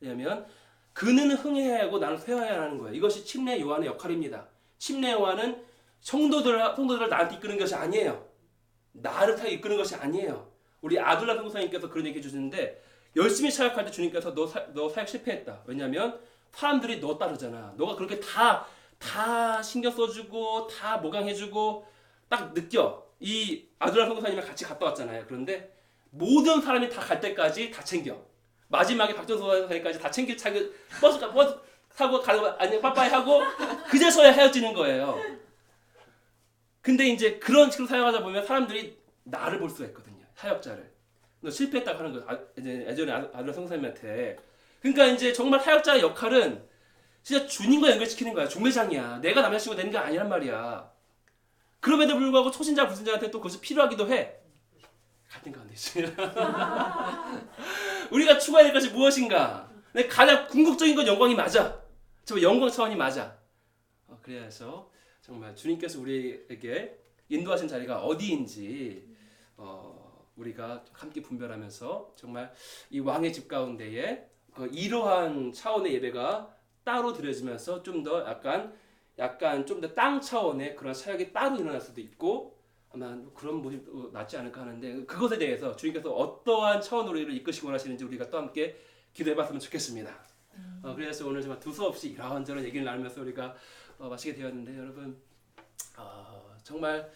왜냐하면 그는 흥해야 하고 나는 쇠해야 하는 거예요. 이것이 침례 요한의 역할입니다. 침례 요한은 성도들을 나한테 이끄는 것이 아니에요. 나를 타고 이끄는 것이 아니에요. 우리 아둘라 선교사님께서 그런 얘기 해주시는데 열심히 사역할 때 주님께서 너 사역 실패했다. 왜냐하면 사람들이 너 따르잖아. 너가 그렇게 다 신경 써주고 다 모강해주고 딱 느껴. 이 아둘라 선교사님이랑 같이 갔다 왔잖아요. 그런데 모든 사람이 다 갈 때까지 다 챙겨. 마지막에 박정선까지 다 챙길 차고 버스 타고 가는 거 아니 빠빠이 하고 그제서야 헤어지는 거예요. 근데 이제 그런 식으로 사역하다 보면 사람들이 나를 볼 수가 있거든요. 사역자를. 너 실패했다고 하는 거 예전에 아들라 성사님한테. 그러니까 이제 정말 사역자의 역할은 진짜 주님과 연결시키는 거야. 중매장이야. 내가 남자친구 되는 게 아니란 말이야. 그럼에도 불구하고 초신자 불신자한테 또 그것이 필요하기도 해. 같은 가운데 있습니다. 우리가 추구해야 될 것이 무엇인가? 가장 궁극적인 건 영광이 맞아. 정말 영광 차원이 맞아. 그래서 정말 주님께서 우리에게 인도하신 자리가 어디인지 우리가 함께 분별하면서 정말 이 왕의 집 가운데에 이러한 차원의 예배가 따로 드려지면서 좀 더 약간 좀 더 땅 차원의 그런 사역이 따로 일어날 수도 있고 아마 그런 모습도 낫지 않을까 하는데 그것에 대해서 주님께서 어떠한 차원으로 우리를 이끄시고 원하시는지 우리가 또 함께 기도해봤으면 좋겠습니다. 그래서 오늘 정말 두서없이 이런저런 얘기를 나누면서 우리가 마치게 되었는데 여러분 정말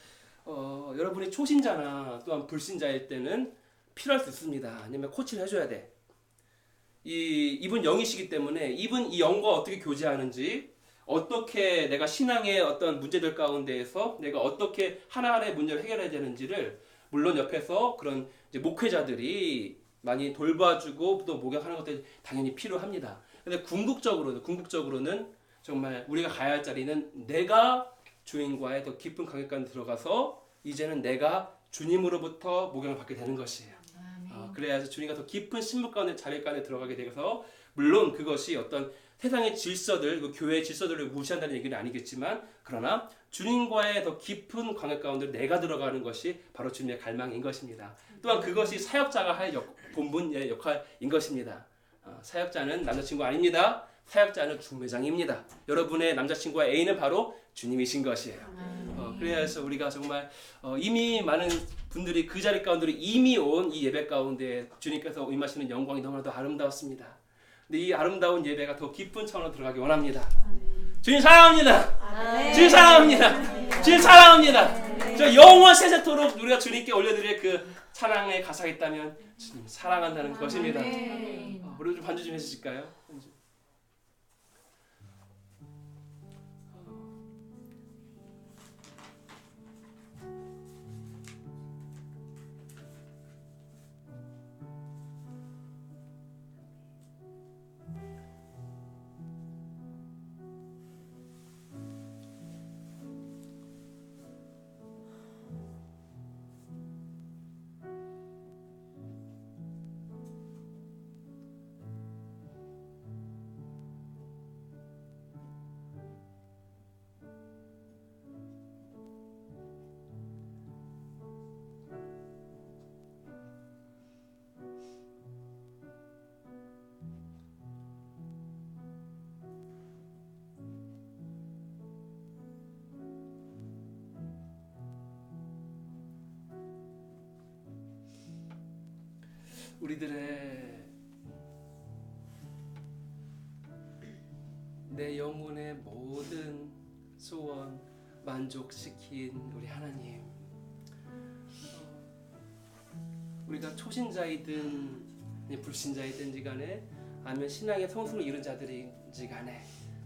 여러분이 초신자나 또한 불신자일 때는 필요할 수 있습니다. 아니면 코치를 해줘야 돼. 이분 영이시기 때문에 이 영과 어떻게 교제하는지 어떻게 내가 신앙의 어떤 문제들 가운데에서 내가 어떻게 하나하나의 문제를 해결해야 되는지를 물론 옆에서 그런 이제 목회자들이 많이 돌봐주고 또 목양하는 것들이 당연히 필요합니다. 근데 궁극적으로는 정말 우리가 가야 할 자리는 내가 주인과의 더 깊은 관계 가운데 들어가서 이제는 내가 주님으로부터 목양을 받게 되는 것이에요. 그래야지 주님과 더 깊은 신분 가운데 자리 가운데 들어가게 되어서 물론 그것이 어떤 세상의 질서들, 교회의 질서들을 무시한다는 얘기는 아니겠지만 그러나 주님과의 더 깊은 관계 가운데 내가 들어가는 것이 바로 주님의 갈망인 것입니다. 또한 그것이 사역자가 할 본분의 역할인 것입니다. 사역자는 남자친구 아닙니다. 사역자는 중매장입니다. 여러분의 남자친구와 애인은 바로 주님이신 것이에요. 그래서 우리가 정말 이미 많은 분들이 그 자리 가운데로 이미 온 이 예배 가운데 주님께서 임하시는 영광이 너무나도 아름다웠습니다. 근데 이 아름다운 예배가 더 깊은 차원으로 들어가기 원합니다. 주님 사랑합니다. 주님 사랑합니다. 주님 사랑합니다. 저 영원 세세토록 우리가 주님께 올려드릴 그 사랑의 가사가 있다면 주님 사랑한다는 것입니다. 우리 좀 반주 좀 해주실까요? 우리들의 내 영혼의 모든 소원 만족시킨 우리 하나님, 우리가 초신자이든 불신자이든지 간에 아니면 신앙의 성숙을 이룬 자들인지 간에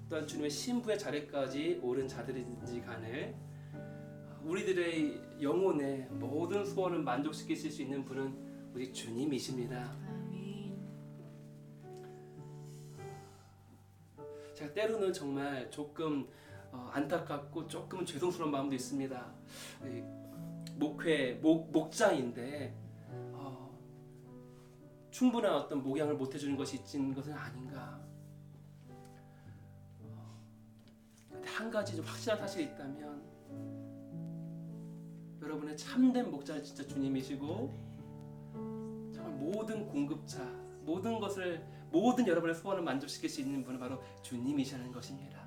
또한 주님의 신부의 자리까지 오른 자들인지 간에 우리들의 영혼의 모든 소원을 만족시키실 수 있는 분은 우리 주님이십니다. 제가 때로는 정말 조금 안타깝고 조금은 죄송스러운 마음도 있습니다. 목자인데 충분한 어떤 목양을 못 해주는 것이 있는 것은 아닌가. 근데 한 가지 좀 확실한 사실이 있다면 여러분의 참된 목자는 진짜 주님이시고 정말 모든 공급자, 모든 여러분의 소원을 만족시킬 수 있는 분은 바로 주님이시라는 것입니다.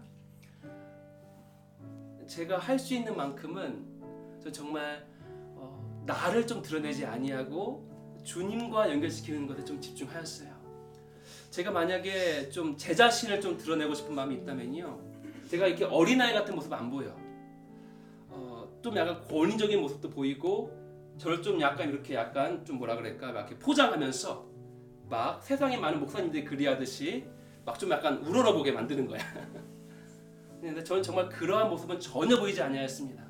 제가 할 수 있는 만큼은 저 정말 나를 좀 드러내지 아니하고 주님과 연결시키는 것에 좀 집중하였어요. 제가 만약에 좀 제 자신을 좀 드러내고 싶은 마음이 있다면요, 제가 이렇게 어린아이 같은 모습 안 보여. 좀 약간 권위적인 모습도 보이고 저를 좀 약간 이렇게 약간 좀 뭐라 그럴까 이렇게 포장하면서 막 세상에 많은 목사님들이 그리하듯이 막 좀 약간 우러러보게 만드는 거야. 근데 저는 정말 그러한 모습은 전혀 보이지 아니하였습니다.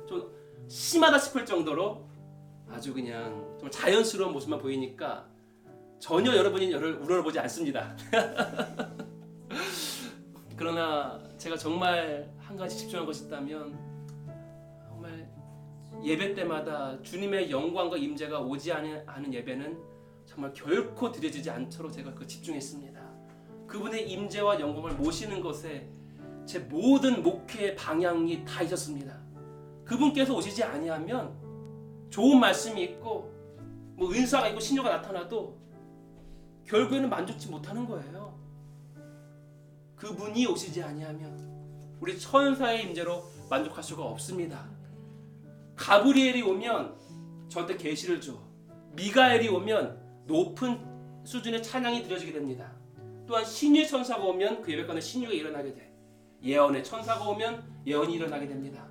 좀 심하다 싶을 정도로 아주 그냥 정말 자연스러운 모습만 보이니까 전혀 여러분이 저를 우러러보지 않습니다. 그러나 제가 정말 한 가지 집중한 것이 있다면 정말 예배 때마다 주님의 영광과 임재가 오지 않은 예배는 정말 결코 드려지지 않도록 제가 그 집중했습니다. 그분의 임재와 영광을 모시는 것에 제 모든 목회의 방향이 다 있었습니다. 그분께서 오시지 아니하면 좋은 말씀이 있고 뭐 은사가 있고 신료가 나타나도 결국에는 만족치 못하는 거예요. 그분이 오시지 아니하면 우리 천사의 임재로 만족할 수가 없습니다. 가브리엘이 오면 저한테 계시를 줘. 미가엘이 오면 높은 수준의 찬양이 드려지게 됩니다. 또한 신유의 천사가 오면 그 예배관에 신유가 일어나게 돼. 예언의 천사가 오면 예언이 일어나게 됩니다.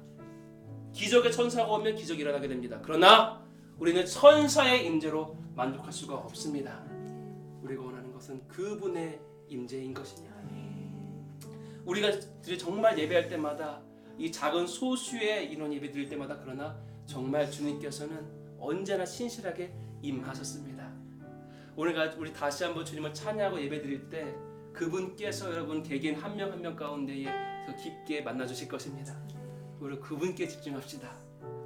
기적의 천사가 오면 기적이 일어나게 됩니다. 그러나 우리는 천사의 임재로 만족할 수가 없습니다. 우리가 원하는 것은 그분의 임재인 것입니다. 우리가 정말 예배할 때마다 이 작은 소수의 인원 예배 드릴 때마다 그러나 정말 주님께서는 언제나 신실하게 임하셨습니다. 오늘 우리 다시 한번 주님을 찬양하고 예배 드릴 때 그분께서 여러분 개개인 한 명 한 명 가운데에 더 깊게 만나 주실 것입니다. 우리 그분께 집중합시다.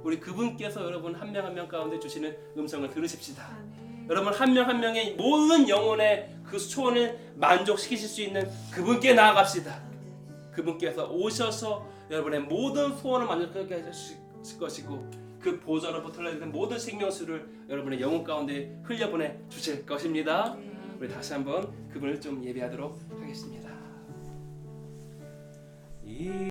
우리 그분께서 여러분 한 명 한 명 가운데 주시는 음성을 들으십시다. 여러분 한 명 한 명의 모든 영혼의 그 소원을 만족시키실 수 있는 그분께 나아갑시다. 그분께서 오셔서 여러분의 모든 소원을 만족하게 해주실 것이고 그 보좌로부터 흘러내리는 모든 생명수를 여러분의 영혼 가운데 흘려보내 주실 것입니다. 우리 다시 한번 그분을 좀 예배하도록 하겠습니다.